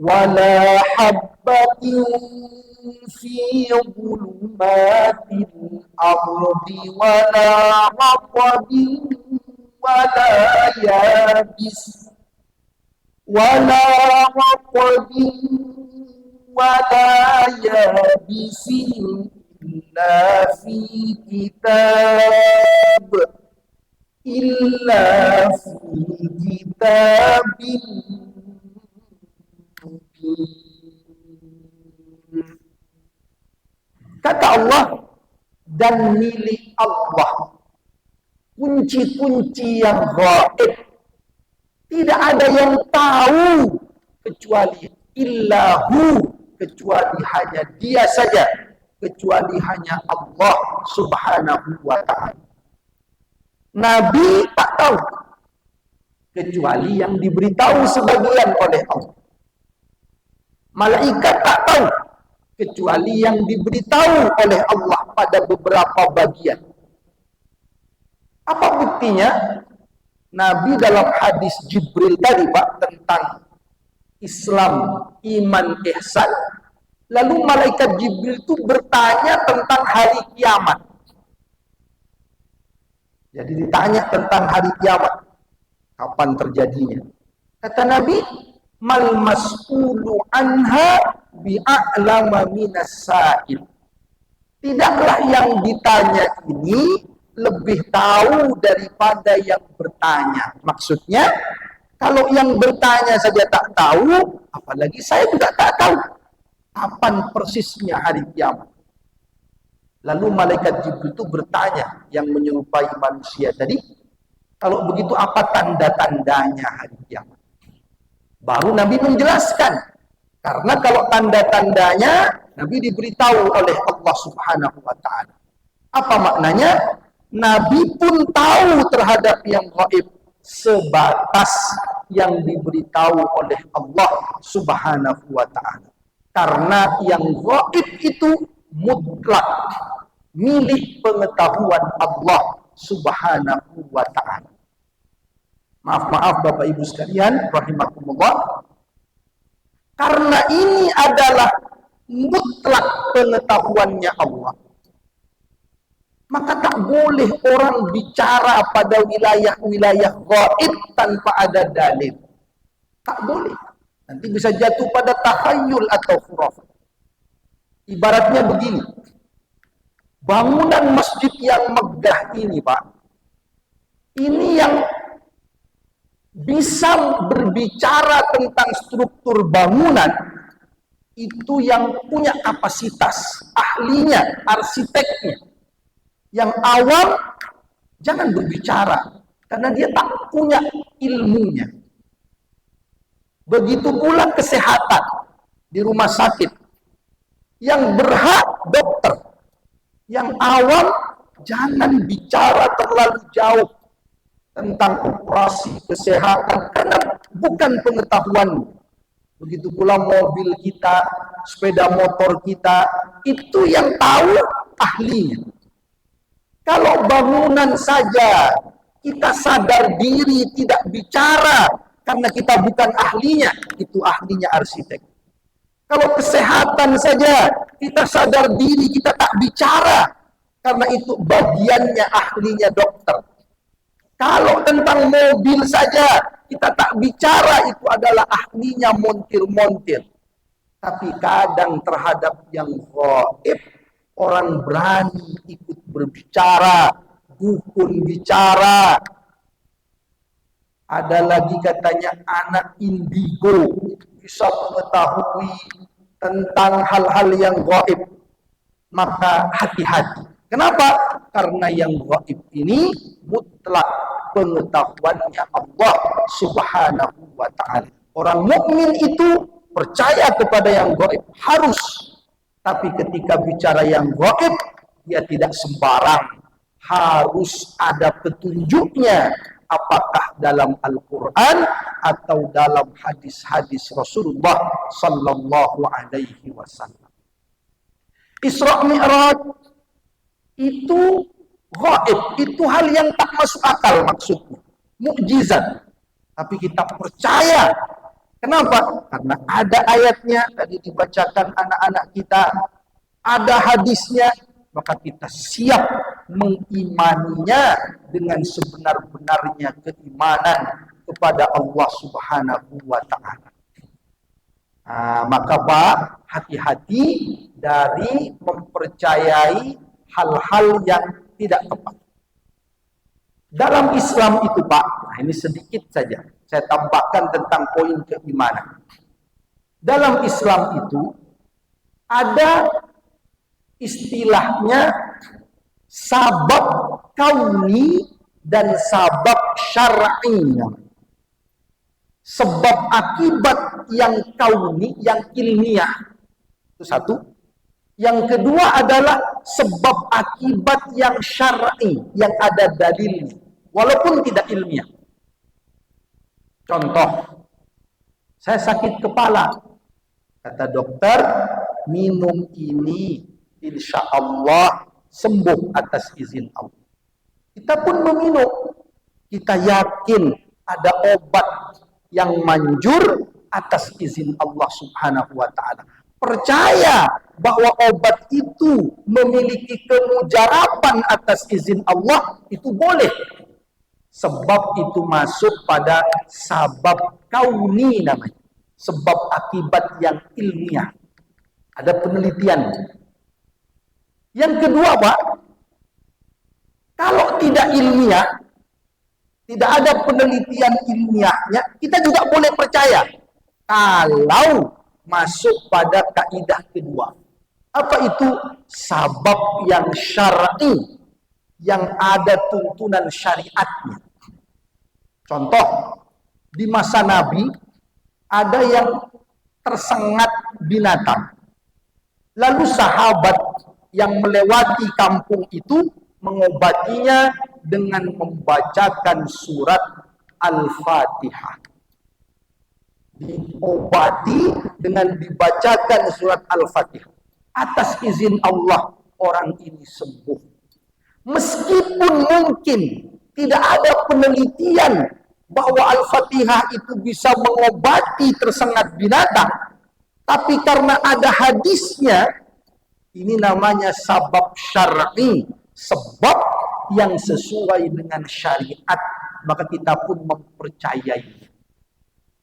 wala habbatin fi dhulumatil ardi wala raqabin wala yabis wala raqabin wala yabisin illa fi kitabin. Kata Allah, dan milik Allah kunci-kunci yang gaib, tidak ada yang tahu kecuali illahu, kecuali hanya dia saja, kecuali hanya Allah Subhanahu wa ta'ala. Nabi tak tahu kecuali yang diberitahu sebagian oleh Allah. Malaikat tak tahu kecuali yang diberitahu oleh Allah pada beberapa bagian. Apa buktinya? Nabi dalam hadis Jibril tadi Pak tentang Islam, iman, ihsan, lalu malaikat Jibril itu bertanya tentang hari kiamat. Jadi ditanya tentang hari kiamat, kapan terjadinya. Kata Nabi, mal mas'ulu anha bi'a'lama minas sa'il. Tidaklah yang ditanya ini lebih tahu daripada yang bertanya. Maksudnya, kalau yang bertanya saja tak tahu, apalagi saya juga tak tahu kapan persisnya hari kiamat. Lalu malaikat Jibril itu bertanya yang menyerupai manusia tadi, kalau begitu apa tanda-tandanya hari kiamat? Baru Nabi menjelaskan. Karena kalau tanda-tandanya Nabi diberitahu oleh Allah Subhanahu wa taala. Apa maknanya? Nabi pun tahu terhadap yang gaib sebatas yang diberitahu oleh Allah Subhanahu wa taala. Karena yang gaib itu mutlak milik pengetahuan Allah Subhanahu wa taala. Maaf Bapak Ibu sekalian rahimakumullah. Karena ini adalah mutlak pengetahuannya Allah, maka tak boleh orang bicara pada wilayah-wilayah gaib tanpa ada dalil. Tak boleh. Nanti bisa jatuh pada takhayul atau khurafat. Ibaratnya begini. Bangunan masjid yang megah ini, Pak. Ini yang bisa berbicara tentang struktur bangunan itu yang punya kapasitas, ahlinya, arsiteknya. Yang awam jangan berbicara karena dia tak punya ilmunya. Begitu pula kesehatan di rumah sakit. Yang berhak dokter. Yang awam jangan bicara terlalu jauh tentang operasi kesehatan karena bukan pengetahuan. Begitu pula mobil kita, sepeda motor kita, itu yang tahu ahlinya. Kalau bangunan saja kita sadar diri tidak bicara karena kita bukan ahlinya, itu ahlinya arsitek. Kalau kesehatan saja kita sadar diri kita tak bicara karena itu bagiannya ahlinya dokter. Kalau tentang mobil saja kita tak bicara, itu adalah ahlinya montir-montir. Tapi kadang terhadap yang gaib orang berani ikut berbicara, dukun bicara. Ada lagi katanya anak indigo bisa mengetahui tentang hal-hal yang gaib. Maka hati-hati. Kenapa? Karena yang gaib ini mutlak pengetahuannya Allah Subhanahu wa taala. Orang mukmin itu percaya kepada yang gaib harus, tapi ketika bicara yang gaib dia tidak sembarang, harus ada petunjuknya, apakah dalam Al-Qur'an atau dalam hadis-hadis Rasulullah sallallahu alaihi wasallam. Isra Mi'raj itu gaib, itu hal yang tak masuk akal maksudnya, mukjizat. Tapi kita percaya. Kenapa? Karena ada ayatnya tadi dibacakan anak-anak kita, ada hadisnya, maka kita siap mengimaninya dengan sebenar-benarnya keimanan kepada Allah Subhanahu wa taala. Maka Pak, hati-hati dari mempercayai hal-hal yang tidak tepat. Dalam Islam itu Pak, nah ini sedikit saja saya tambahkan tentang poin keimanan. Dalam Islam itu ada istilahnya sabab kauni dan sabab syar'i. Sebab akibat yang kauni, yang ilmiah. Itu satu. Yang kedua adalah sebab akibat yang syar'i, yang ada dalilnya, walaupun tidak ilmiah. Contoh, saya sakit kepala, kata dokter, minum ini insya Allah sembuh atas izin Allah. Kita pun meminum, kita yakin ada obat yang manjur atas izin Allah Subhanahu wa taala. Percaya bahwa obat itu memiliki kemujaraban atas izin Allah, itu boleh. Sebab itu masuk pada sabab kauni namanya. Sebab akibat yang ilmiah. Ada penelitian. Yang kedua, Pak, kalau tidak ilmiah, tidak ada penelitian ilmiahnya, kita juga boleh percaya kalau masuk pada kaidah kedua. Apa itu? Sabab yang syar'i, yang ada tuntunan syariatnya. Contoh, di masa Nabi ada yang tersengat binatang. Lalu sahabat yang melewati kampung itu mengobatinya dengan membacakan surat Al-Fatihah. Diobati dengan dibacakan surat Al-Fatihah. Atas izin Allah, orang ini sembuh. Meskipun mungkin tidak ada penelitian bahwa Al-Fatihah itu bisa mengobati tersengat binatang, tapi karena ada hadisnya, ini namanya sabab syar'i, sebab yang sesuai dengan syariat, maka kita pun mempercayai.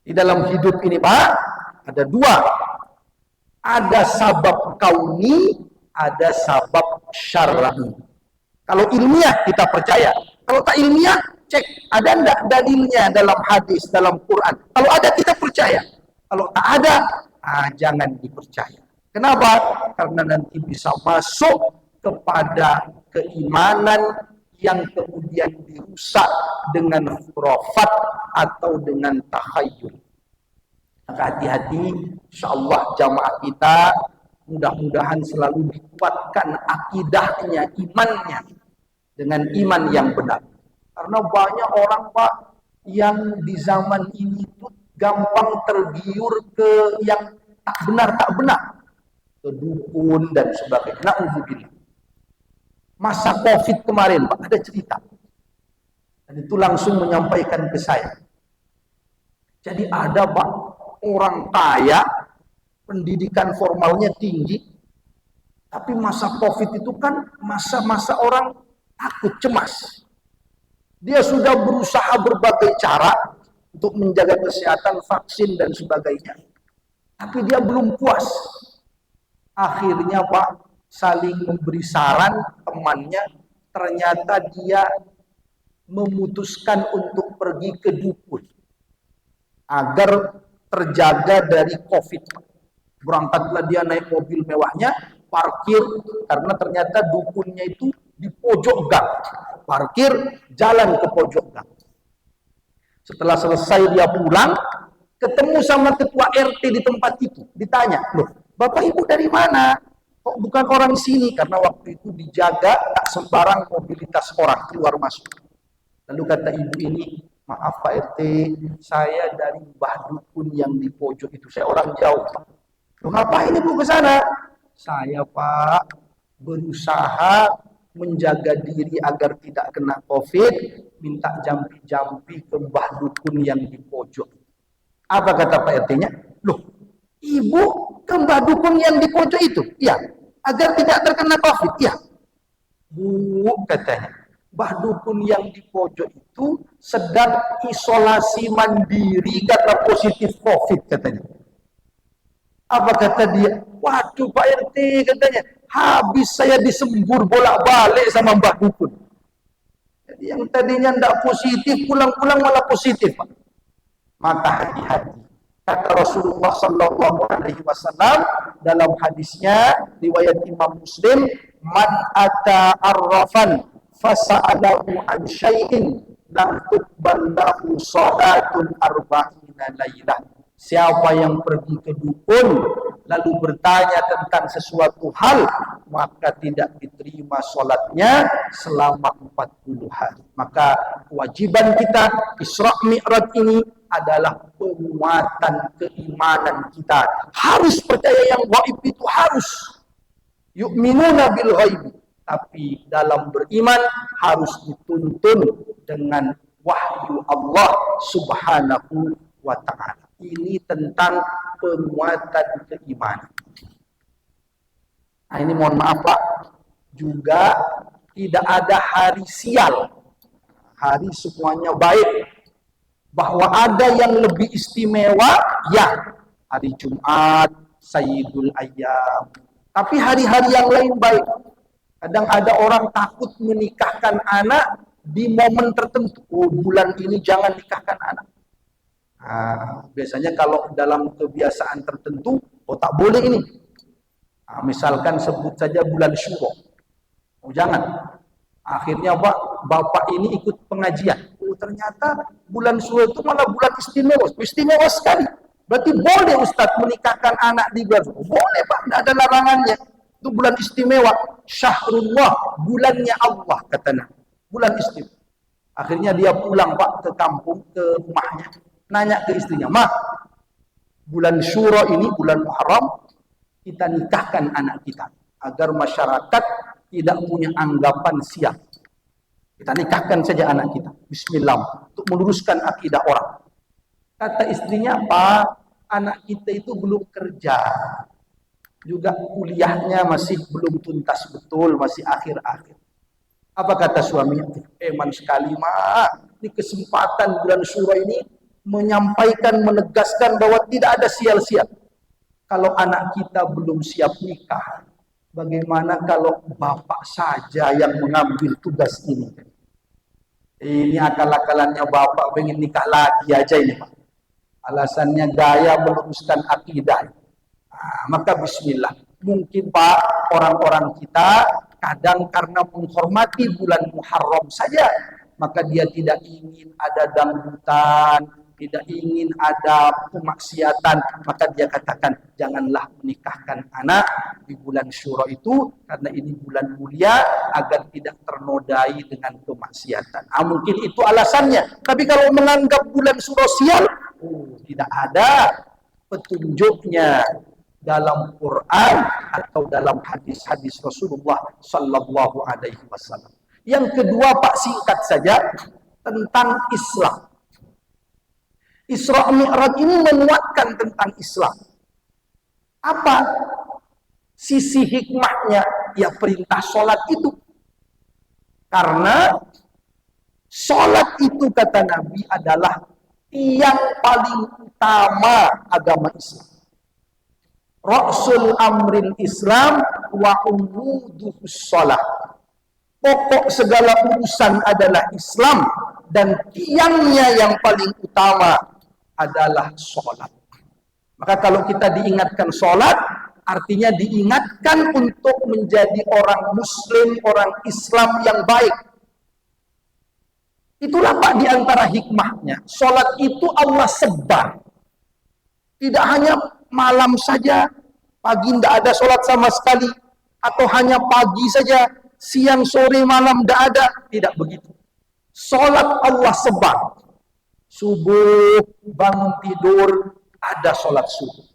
Di dalam hidup ini, Pak, ada dua. Ada sabab kauni, ada sabab syar'i. Kalau ilmiah kita percaya. Kalau tak ilmiah, cek ada enggak dalilnya dalam hadis, dalam Quran. Kalau ada kita percaya. Kalau tak ada, jangan dipercaya. Kenapa? Karena nanti bisa masuk kepada keimanan yang kemudian dirusak dengan khurafat atau dengan takhayul. Maka hati-hati, insyaallah jamaah kita mudah-mudahan selalu dikuatkan akidahnya, imannya dengan iman yang benar. Karena banyak orang, Pak, yang di zaman ini tuh gampang tergiur ke yang tak benar, ke dukun dan sebagainya. Na'udzubillah. Masa Covid kemarin, Pak, ada cerita. Dan itu langsung menyampaikan ke saya. Jadi ada, Pak, orang kaya, pendidikan formalnya tinggi, tapi masa Covid itu kan masa-masa orang takut, cemas. Dia sudah berusaha berbagai cara untuk menjaga kesehatan, vaksin dan sebagainya. Tapi dia belum puas. Akhirnya, Pak, saling memberi saran temannya, ternyata dia memutuskan untuk pergi ke dukun agar terjaga dari Covid. Berangkatlah dia naik mobil mewahnya, parkir, karena ternyata dukunnya itu di pojok gang. Parkir, jalan ke pojok gang. Setelah selesai dia pulang, ketemu sama ketua RT di tempat itu. Ditanya, loh, Bapak Ibu dari mana? Kok bukan orang sini? Karena waktu itu dijaga tak sembarang mobilitas orang keluar masuk. Lalu kata ibu ini, maaf Pak RT, saya dari Mbah Dukun yang di pojok itu. Saya orang jauh, Pak. Loh, ngapain Ibu ke sana? Saya, Pak, berusaha menjaga diri agar tidak kena Covid, minta jampi-jampi ke Mbah Dukun yang di pojok. Apa kata Pak RT-nya? Loh, Ibu ke Mbah Dukun yang di pojok itu? Iya. Agar tidak terkena Covid? Iya. Bu, katanya, Mbah Dukun yang di pojok itu sedang isolasi mandiri karena positif Covid, katanya. Apa kata dia? Waduh Pak RT, katanya, habis saya disembur bolak-balik sama Mbah Dukun. Jadi yang tadinya tidak positif, pulang-pulang malah positif, Pak. Maka hati-hati. Kata Rasulullah Sallallahu Alaihi Wasallam dalam hadisnya riwayat Imam Muslim, man ata arrafan fasa'alahu an syai'in lam tuqbal lahu salatun arba'ina lailah. Siapa yang pergi ke dukun lalu bertanya tentang sesuatu hal, maka tidak diterima sholatnya selama 40 hari. Maka kewajiban kita Isra Mi'raj ini adalah penguatan keimanan kita. Harus percaya yang gaib itu harus. Yu'minuna bil ghaib. Tapi dalam beriman harus dituntun dengan wahyu Allah Subhanahu wa ta'ala. Ini tentang penguatan keimanan. Nah, ini mohon maaf Pak, juga tidak ada hari sial. Hari semuanya baik. Bahwa ada yang lebih istimewa, ya, hari Jumat, Sayyidul Ayyam. Tapi hari-hari yang lain baik. Kadang ada orang takut menikahkan anak di momen tertentu. Oh, bulan ini jangan nikahkan anak. Nah, biasanya kalau dalam kebiasaan tertentu, oh tak boleh ini. Nah, misalkan sebut saja bulan Syuro. Oh jangan. Akhirnya bapak ini ikut pengajian. Oh ternyata bulan Syuro itu malah bulan istimewa. Istimewa sekali. Berarti boleh Ustadz menikahkan anak di bulan Syuro. Boleh Pak, tidak ada larangannya. Itu bulan istimewa. Syahrullah, bulannya Allah, kata Nabi. Bulan istimewa. Akhirnya dia pulang Pak ke kampung, ke rumahnya. Nanya ke istrinya, "Ma, bulan Syuro ini, bulan Muharram, kita nikahkan anak kita. Agar masyarakat tidak punya anggapan siap. Kita nikahkan saja anak kita. Bismillah. Untuk meluruskan akidah orang." Kata istrinya, "Pak, anak kita itu belum kerja. Juga kuliahnya masih belum tuntas betul, masih akhir-akhir." Apa kata suaminya? "Eman sekali, Mak. Ini kesempatan bulan Syuro ini menyampaikan, menegaskan bahwa tidak ada sial-sial. Kalau anak kita belum siap nikah, bagaimana kalau bapak saja yang mengambil tugas ini?" Ini akal-akalannya bapak pengen nikah lagi aja ini Pak. Alasannya gaya meluruskan akidah. Nah, maka bismillah. Mungkin Pak, orang-orang kita kadang karena menghormati bulan Muharram saja, maka dia tidak ingin ada dangdutan, tidak ingin ada kemaksiatan, maka dia katakan janganlah menikahkan anak di bulan Syuro itu karena ini bulan mulia agar tidak ternodai dengan kemaksiatan. Mungkin itu alasannya. Tapi kalau menganggap bulan Syuro sial, tidak ada petunjuknya dalam Quran atau dalam hadis-hadis Rasulullah Sallallahu Alaihi Wasallam. Yang kedua Pak, singkat saja tentang Islam. Isra Mi'raj ini menguatkan tentang Islam. Apa sisi hikmahnya? Ya perintah sholat itu. Karena sholat itu kata Nabi adalah tiang paling utama agama Islam. Rasul amril Islam wa umuduhus sholat. Pokok segala urusan adalah Islam dan tiangnya yang paling utama adalah sholat. Maka kalau kita diingatkan sholat, artinya diingatkan untuk menjadi orang Muslim, orang Islam yang baik. Itulah Pak diantara hikmahnya. Sholat itu Allah sebar. Tidak hanya malam saja, pagi tidak ada sholat sama sekali, atau hanya pagi saja, siang, sore, malam tidak ada. Tidak begitu. Sholat Allah sebar. Subuh, bangun tidur, ada sholat subuh.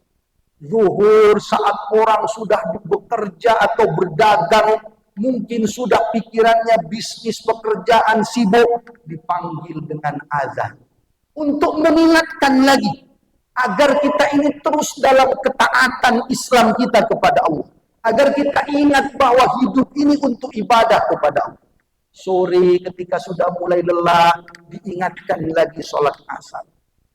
Zuhur, saat orang sudah bekerja atau berdagang, mungkin sudah pikirannya bisnis, pekerjaan, sibuk, dipanggil dengan azan. Untuk mengingatkan lagi, agar kita ini terus dalam ketaatan Islam kita kepada Allah. Agar kita ingat bahwa hidup ini untuk ibadah kepada Allah. Sore ketika sudah mulai lelah, diingatkan lagi sholat asar.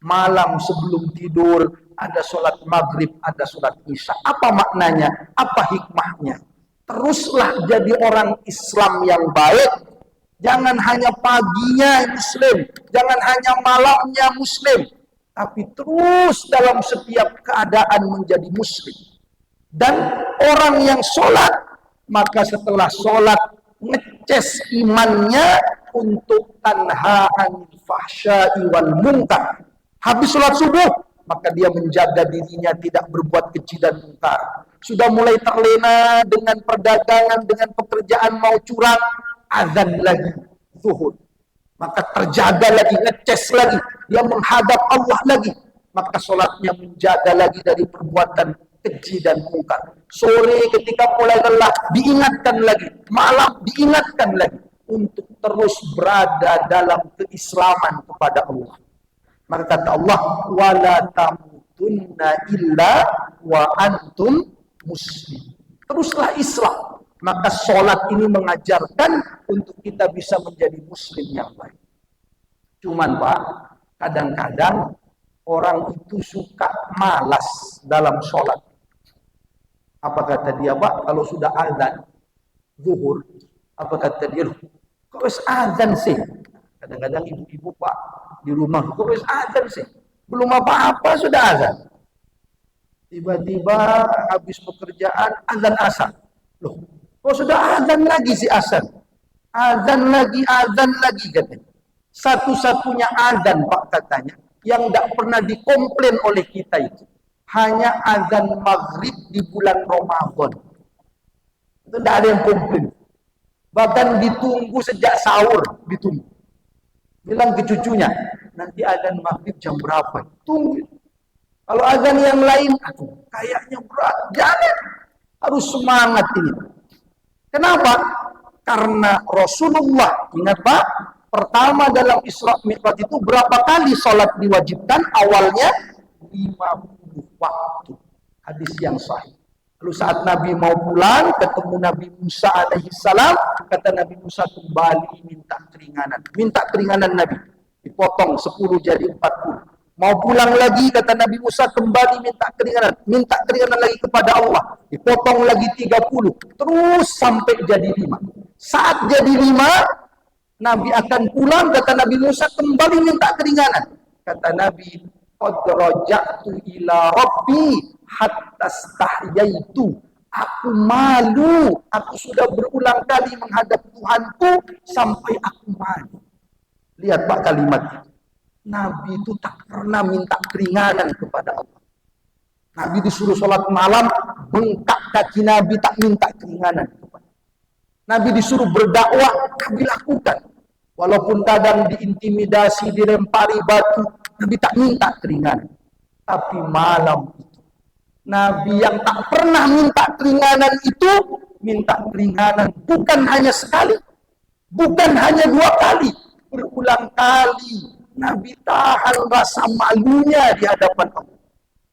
Malam sebelum tidur, ada sholat maghrib, ada sholat isya. Apa maknanya? Apa hikmahnya? Teruslah jadi orang Islam yang baik. Jangan hanya paginya Muslim, jangan hanya malamnya Muslim, tapi terus dalam setiap keadaan menjadi Muslim. Dan orang yang sholat, maka setelah sholat ngeces imannya untuk tanha anil fahsya'i wal munkar. Habis sholat subuh, maka dia menjaga dirinya tidak berbuat keji dan munkar. Sudah mulai terlena dengan perdagangan, dengan pekerjaan, mau curang, azan lagi zuhur. Maka terjaga lagi, ngeces lagi, dia menghadap Allah lagi. Maka sholatnya menjaga lagi dari perbuatan keji dan munkar. Sore ketika mulai lelah, diingatkan lagi. Malam diingatkan lagi. Untuk terus berada dalam keislaman kepada Allah. Maka kata Allah, wala tamutunna illa wa antum muslim. Teruslah Islam. Maka sholat ini mengajarkan untuk kita bisa menjadi Muslim yang baik. Cuman Pak, kadang-kadang orang itu suka malas dalam sholat. Apa kata dia Pak? Kalau sudah azan, zuhur. Apa kata dia? Loh, kok wis azan sih? Kadang-kadang ibu-ibu Pak di rumah, kok wis azan sih? Belum apa-apa sudah azan. Tiba-tiba habis pekerjaan azan asar. Loh, kok sudah azan lagi si asar? Azan lagi katanya. Satu-satunya azan Pak katanya yang tidak pernah dikomplain oleh kita itu hanya azan maghrib di bulan Ramadan. Itu tidak ada yang komplain. Bahkan ditunggu sejak sahur, ditunggu. Bilang ke cucunya, nanti azan maghrib jam berapa? Tunggu. Kalau azan yang lain, aduh, kayaknya berat. Jangan. Harus semangat ini. Kenapa? Karena Rasulullah, ingat Pak, pertama dalam Isra Mi'raj itu berapa kali sholat diwajibkan? Awalnya 50 waktu. Hadis yang sahih. Lalu saat Nabi mau pulang, ketemu Nabi Musa alaihissalam, kata Nabi Musa kembali minta keringanan. Minta keringanan Nabi. Dipotong 10 jadi 40. Mau pulang lagi, kata Nabi Musa kembali minta keringanan. Minta keringanan lagi kepada Allah. Dipotong lagi 30. Terus sampai jadi 5. Saat jadi 5, Nabi akan pulang, kata Nabi Musa kembali minta keringanan. Kata Nabi, qad raja'tu ila rabbi hatta stahyaitu. Aku malu, aku sudah berulang kali menghadap Tuhanku sampai aku malu. Lihat Pak kalimat. Nabi itu tak pernah minta keringanan kepada Allah. Nabi disuruh sholat malam, bengkak kaki Nabi tak minta keringanan kepada Allah. Nabi disuruh berdakwah, Nabi lakukan. Walaupun kadang diintimidasi, dilempari batu, Nabi tak minta keringanan. Tapi malam itu, Nabi yang tak pernah minta keringanan itu, minta keringanan bukan hanya sekali, bukan hanya 2 kali, berulang kali. Nabi tahan rasa malunya di hadapan Allah.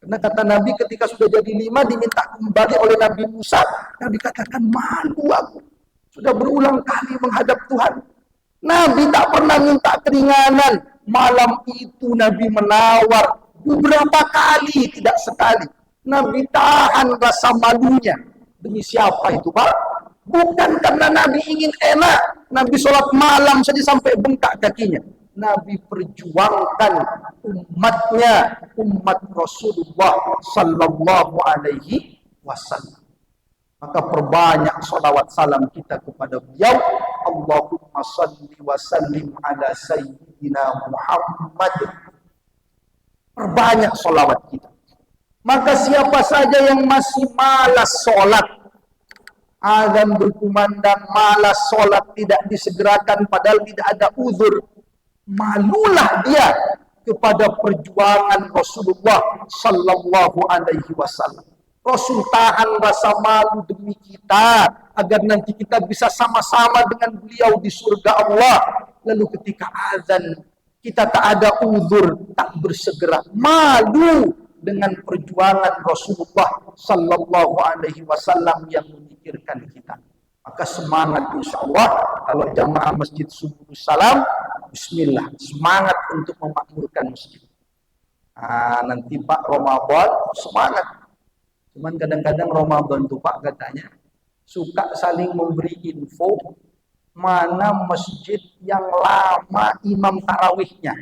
Karena kata Nabi ketika sudah jadi 5 diminta kembali oleh Nabi Musa, Nabi katakan malu aku. Sudah berulang kali menghadap Tuhan. Nabi tak pernah minta keringanan. Malam itu Nabi menawar beberapa kali, tidak sekali. Nabi tahan rasa malunya. Demi siapa itu Pak? Bukan karena Nabi ingin enak. Nabi sholat malam saja sampai bengkak kakinya. Nabi perjuangkan umatnya, umat Rasulullah sallallahu alaihi wasallam. Maka perbanyak salawat salam kita kepada beliau. Allahumma salli wa sallim ala sayyidina Muhammad. Perbanyak salawat kita. Maka siapa saja yang masih malas sholat, azan berkumandang, malas sholat, tidak disegerakan padahal tidak ada uzur, malulah dia kepada perjuangan Rasulullah sallallahu alaihi wasallam. Rasul tahan rasa malu demi kita agar nanti kita bisa sama-sama dengan beliau di surga Allah. Lalu ketika azan kita tak ada uzur, tak bersegera, malu dengan perjuangan Rasulullah sallallahu alaihi wasallam yang memikirkan kita. Maka semangat insyaallah kalau jamaah Masjid Subuh Salam, bismillah, semangat untuk memakmurkan masjid. Nanti Pak Ramadan semangat. Cuman kadang-kadang Ramadan tuh Pak katanya suka saling memberi info mana masjid yang lama imam tarawihnya.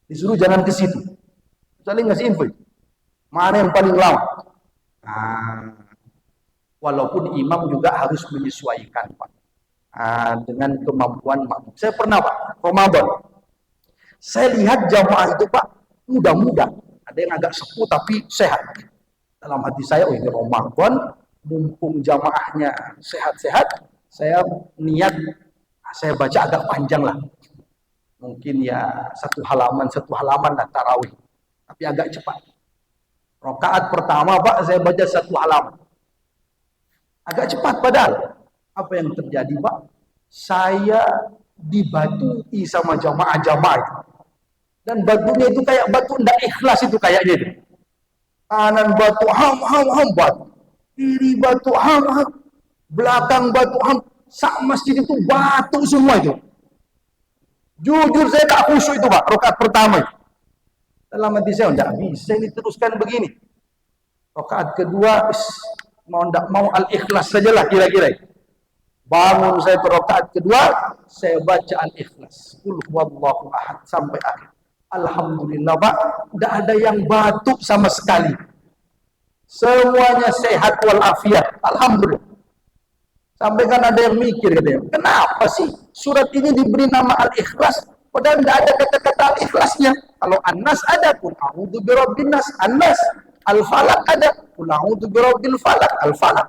Disuruh jangan ke situ. Saling ngasih info. Mana yang paling lama? Walaupun imam juga harus menyesuaikan Pak. Dengan kemampuan makmum. Saya pernah Pak, Ramadan. Saya lihat jamaah itu Pak, muda-muda. Ada yang agak sepuh tapi sehat. Dalam hati saya, oh ini Ramadan, mumpung jamaahnya sehat-sehat, saya niat, saya baca agak panjang lah. Mungkin ya satu halaman lah tarawih. Tapi agak cepat. Rakaat pertama Pak, saya baca 1 halaman. Agak cepat padahal. Apa yang terjadi Pak? Saya dibatui sama jamaah-jamaah itu. Dan batunya itu kayak batu ndak ikhlas itu kayaknya itu. Kanan batu ham batu. Kiri batu ham. Belakang batu ham. Sak masjid itu batu semua itu. Jujur saya tak khusyuk itu Pak, rakaat pertama itu. Dalam hati saya enggak bisa ini teruskan begini. Rakaat kedua mau al-ikhlas sajalah kira-kira. Bangun saya ke rakaat kedua, saya baca Al-Ikhlas. Qul huwallahu ahad sampai akhir. Alhamdulillah, Pak, tidak ada yang batuk sama sekali. Semuanya sehat walafiat. Alhamdulillah. Sampai kan ada yang mikir katanya, kenapa sih surat ini diberi nama Al-Ikhlas padahal tidak ada kata-kata Al-Ikhlasnya? Kalau An-Nas ada, qul a'udzu birabbin nas, An-Nas. Al-Falaq ada, qul a'udzu birabbil falaq, Al-Falaq.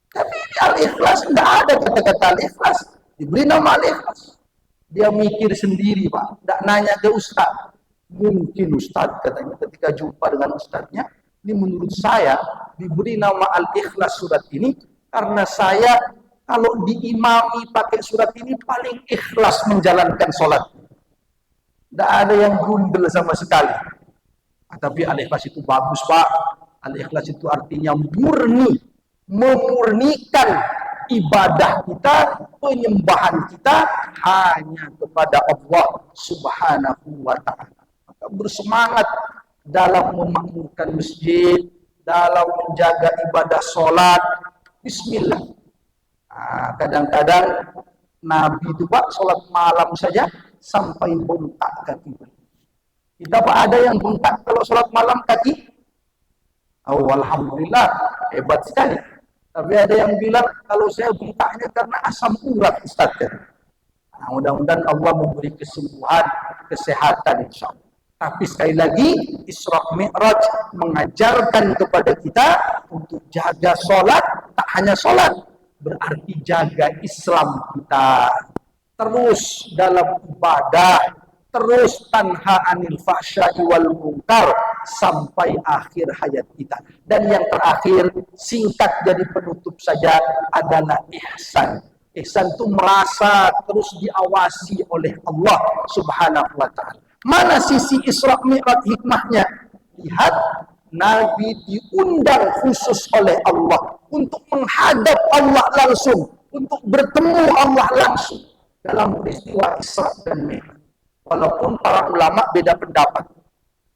Tapi ini Al-Ikhlas tidak ada kata-kata Al-Ikhlas. Diberi nama Al-Ikhlas. Dia mikir sendiri, Pak. Tidak nanya ke Ustaz. Mungkin Ustaz katanya ketika jumpa dengan Ustaznya, ini menurut saya diberi nama Al-Ikhlas surat ini karena saya kalau diimami pakai surat ini paling ikhlas menjalankan sholat. Tidak ada yang gundel sama sekali. Tapi Al-Ikhlas itu bagus, Pak. Al-Ikhlas itu artinya murni, memurnikan ibadah kita, penyembahan kita hanya kepada Allah Subhanahu wa ta'ala. Maka bersemangat dalam memakmurkan masjid, dalam menjaga ibadah sholat. Bismillah. Kadang-kadang Nabi itu, Pak, sholat malam saja sampai bengkak kaki. Kita, Pak, ada yang bengkak kalau sholat malam kaki? Oh, alhamdulillah, hebat sekali. Tapi ada yang bilang kalau saya bengkaknya karena asam urat, Ustaz. Nah, mudah-mudahan Allah memberi kesembuhan, kesehatan, insya Allah. Tapi sekali lagi, Isra Mi'raj mengajarkan kepada kita untuk jaga sholat, tak hanya sholat, berarti jaga Islam kita. Terus dalam ibadah, terus tanha anil fahsya'i wal munkar sampai akhir hayat kita. Dan yang terakhir, singkat jadi penutup saja, adalah ihsan. Ihsan itu merasa terus diawasi oleh Allah Subhanahu wa ta'ala. Mana sisi Isra Mi'raj hikmahnya? Lihat, Nabi diundang khusus oleh Allah untuk menghadap Allah langsung, untuk bertemu Allah langsung dalam peristiwa Isra dan Mi'raj. Walaupun para ulama beda pendapat.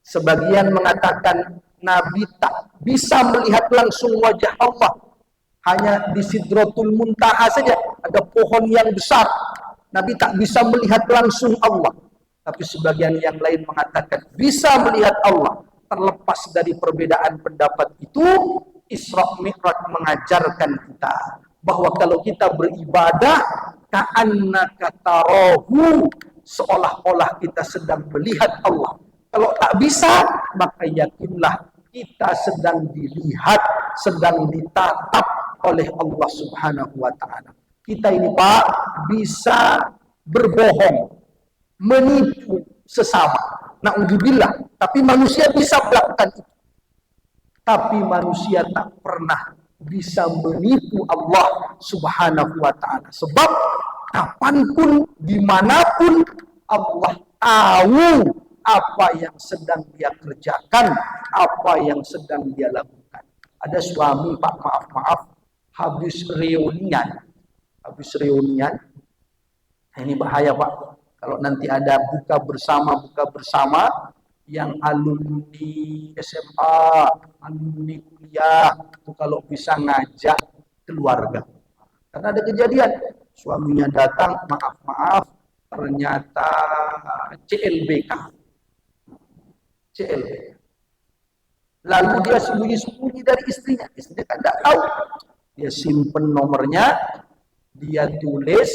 Sebagian mengatakan Nabi tak bisa melihat langsung wajah Allah. Hanya di Sidratul Muntaha saja, ada pohon yang besar. Nabi tak bisa melihat langsung Allah. Tapi sebagian yang lain mengatakan bisa melihat Allah. Terlepas dari perbedaan pendapat itu, Isra Mi'raj mengajarkan kita bahwa kalau kita beribadah, ka'annaka tarahu, seolah-olah kita sedang melihat Allah. Kalau tak bisa, maka yakinlah kita sedang dilihat, sedang ditatap oleh Allah Subhanahu wa ta'ala. Kita ini, Pak, bisa berbohong, menipu sesama. Na'udzubillah. Tapi manusia bisa melakukan itu. Tapi manusia tak pernah bisa menipu Allah Subhanahu wa ta'ala. Sebab kapanpun, dimanapun, Allah tahu apa yang sedang dia kerjakan, apa yang sedang dia lakukan. Ada suami, Pak, maaf, habis reunian. Nah, ini bahaya, Pak. Kalau nanti ada buka bersama, yang alumni SMA, alumni kuliah, itu kalau bisa ngajak keluarga. Karena ada kejadian, suaminya datang, maaf, ternyata CLBK. Lalu dia sembunyi-sembunyi dari istrinya. Istrinya kan tidak tahu. Dia simpen nomornya, dia tulis,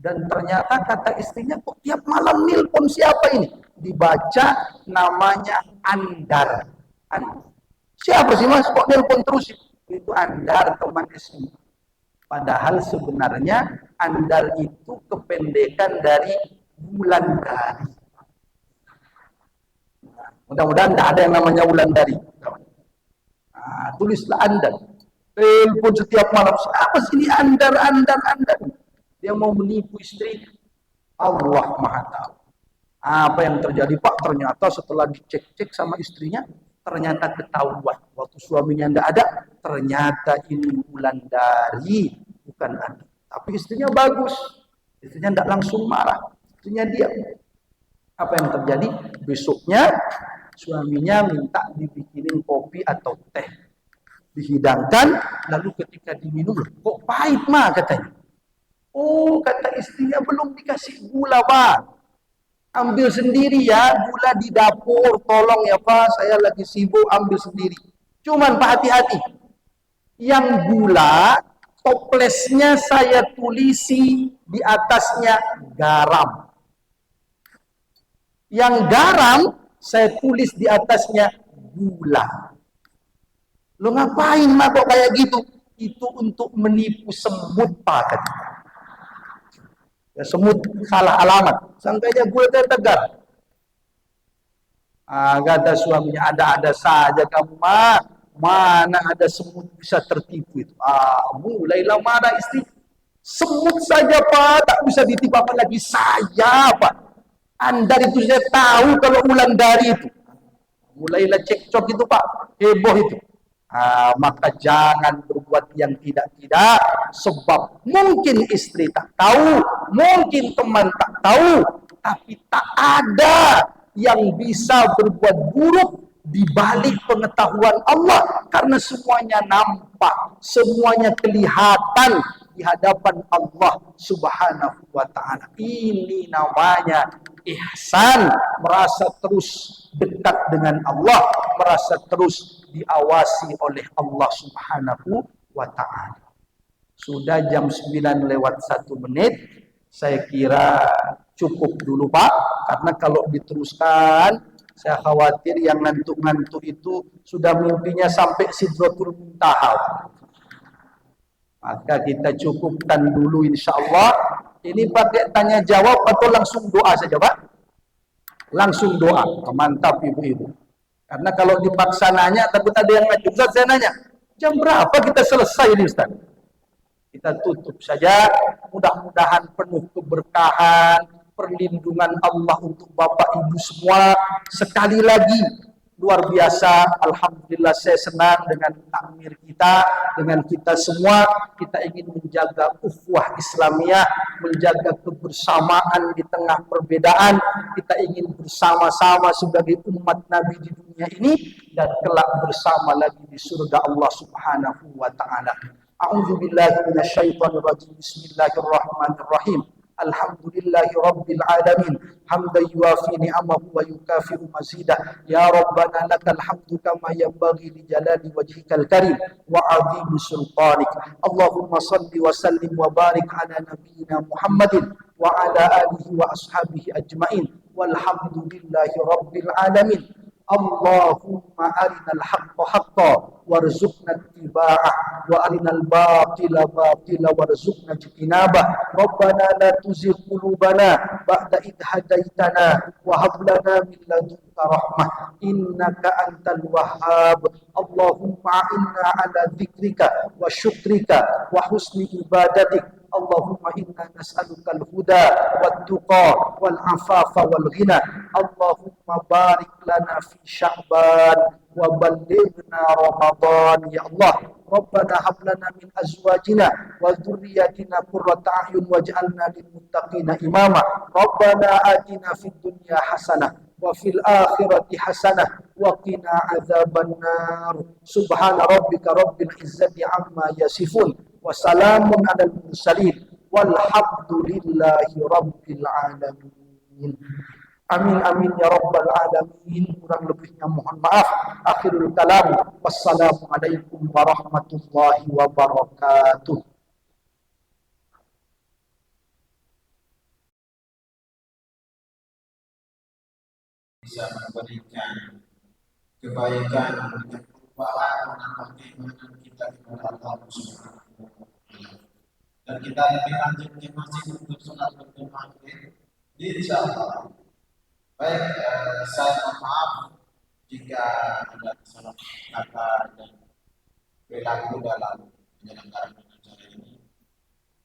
dan ternyata kata istrinya, kok tiap malam nelpon siapa ini? Dibaca namanya Andar. Siapa sih, Mas? Kok nelpon terus? Itu Andar, teman SMA. Padahal sebenarnya Andar itu kependekan dari Wulandari. Mudah-mudahan tidak ada yang namanya Wulandari. Tulislah Andar. Telepon setiap malam. Apa sih ini Andar? Dia mau menipu istri. Allah Maha Tahu. Apa yang terjadi, Pak? Ternyata setelah dicek-cek sama istrinya, ternyata ketahuan. Waktu suaminya tidak ada, ternyata ini Wulandari, bukan Anda. Tapi istrinya bagus. Istrinya tidak langsung marah. Istrinya diam. Apa yang terjadi? Besoknya suaminya minta dibikinin kopi atau teh. Dihidangkan, lalu ketika diminum, kok pahit, Ma, katanya. Oh, kata istrinya, belum dikasih gula, Pak. Ambil sendiri ya, gula di dapur. Tolong ya, Pak, saya lagi sibuk, ambil sendiri. Cuman Pak, hati-hati. Yang gula, toplesnya saya tulisi, di atasnya garam. Yang garam, saya tulis di atasnya gula. Lo ngapain mabok kayak gitu? Itu untuk menipu semut, Pak. Ya, semut salah alamat. Sangkanya gue tegar. Kata suaminya, ada-ada saja kamu, Mak. Mana ada semut bisa tertipu itu. Mulailah marah istri. Semut saja, Pak, tak bisa ditipu, apalagi saya, Pak. Anda itu saya tahu kalau ulang dari itu. Mulailah cekcok itu, Pak. Heboh itu. Maka jangan berbuat yang tidak-tidak, sebab mungkin istri tak tahu, mungkin teman tak tahu, tapi tak ada yang bisa berbuat buruk di balik pengetahuan Allah, karena semuanya nampak, semuanya kelihatan di hadapan Allah Subhanahu wa taala. Ini namanya ihsan, merasa terus dekat dengan Allah, merasa terus diawasi oleh Allah Subhanahu wa taala. Sudah jam 9 lewat 1 menit. Saya kira cukup dulu, Pak, karena kalau diteruskan saya khawatir yang ngantuk-ngantuk itu sudah mimpinya sampai Sidratul Muntaha. Maka kita cukupkan dulu insya Allah. Ini pakai tanya jawab atau langsung doa saja, Pak? Langsung doa. Mantap ibu-ibu. Karena kalau dipaksa nanya, takut ada yang ngajak. Ustaz, saya nanya, jam berapa kita selesai ini, Ustaz? Kita tutup saja. Mudah-mudahan penuh keberkahan, perlindungan Allah untuk Bapak Ibu semua. Sekali lagi, luar biasa, alhamdulillah saya senang dengan takmir kita, dengan kita semua. Kita ingin menjaga ukhuwah Islamiyah, menjaga kebersamaan di tengah perbedaan. Kita ingin bersama-sama sebagai umat Nabi di dunia ini dan kelak bersama lagi di surga Allah Subhanahu wa taala. A'udzu billahi minasyaitonir rajim. Bismillahirrahmanirrahim. Alhamdulillahi Rabbil Alamin. Hamdan yuafi ni'amahu wa yukafi'u mazidah. Ya Rabbana lakal hamdu kama yanbaghi li jalali wajhikal karim wa 'azimi sultanik. Allahumma salli wa sallim wa barik ala nabiyyina Muhammadin wa ala alihi wa ashabihi ajmain. Walhamdulillahi Rabbil Alamin. Allahumma arinal haqqa haqqa warzuqna ittiba'ah wa arinal batila batila warzuqna ijtinabah. Rabbana la tuzigh qulubana ba'da idh hadaitana wa hab lana min ladunka rahmah innaka antal wahhab. Allahumma inna ala dzikrika wa syukrika wa husni ibadatik. Allahumma inna nas'aluka al-huda wat-tuqa wal-afafa wal-ghina. Allahumma barik lana fi Sya'ban wa ballighna Ramadan ya Allah. Rabbana hab lana min azwajina wa dzurriyyatina qurrata a'yun waj'alna lil muttaqina imama. Rabbana atina fid dunya hasanah wa fil akhirati hasanah wa qina adzabannar. Subhana rabbika rabbil izzati amma yasifun wa salamun alal mursalin walhamdulillahi rabbil alamin. Amin amin ya rabbal alamin. Kurang lebihnya mohon maaf. Akhirul kalam. Wassalamualaikum warahmatullahi wabarakatuh. Bisa memberikan kebaikan dan perubahan dan bagaimana kita kepada Allah Subhanahu wa taala. Dan kita lebih lanjut di masjid untuk sholat berjamaah. Insyaallah. Baik, saya mohon maaf jika ada salah kata dan perilaku dalam penyelenggaraan acara ini.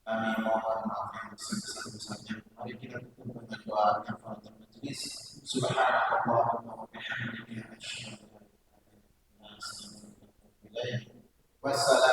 Kami mohon maaf yang sebesar-besarnya. Mari kita tutup dengan doa kafaratul majelis. Subhanallahumma wa bihamdihi asyhadu an la ilaha illa anta astaghfiruka wa atubu ilaik. Wassalam.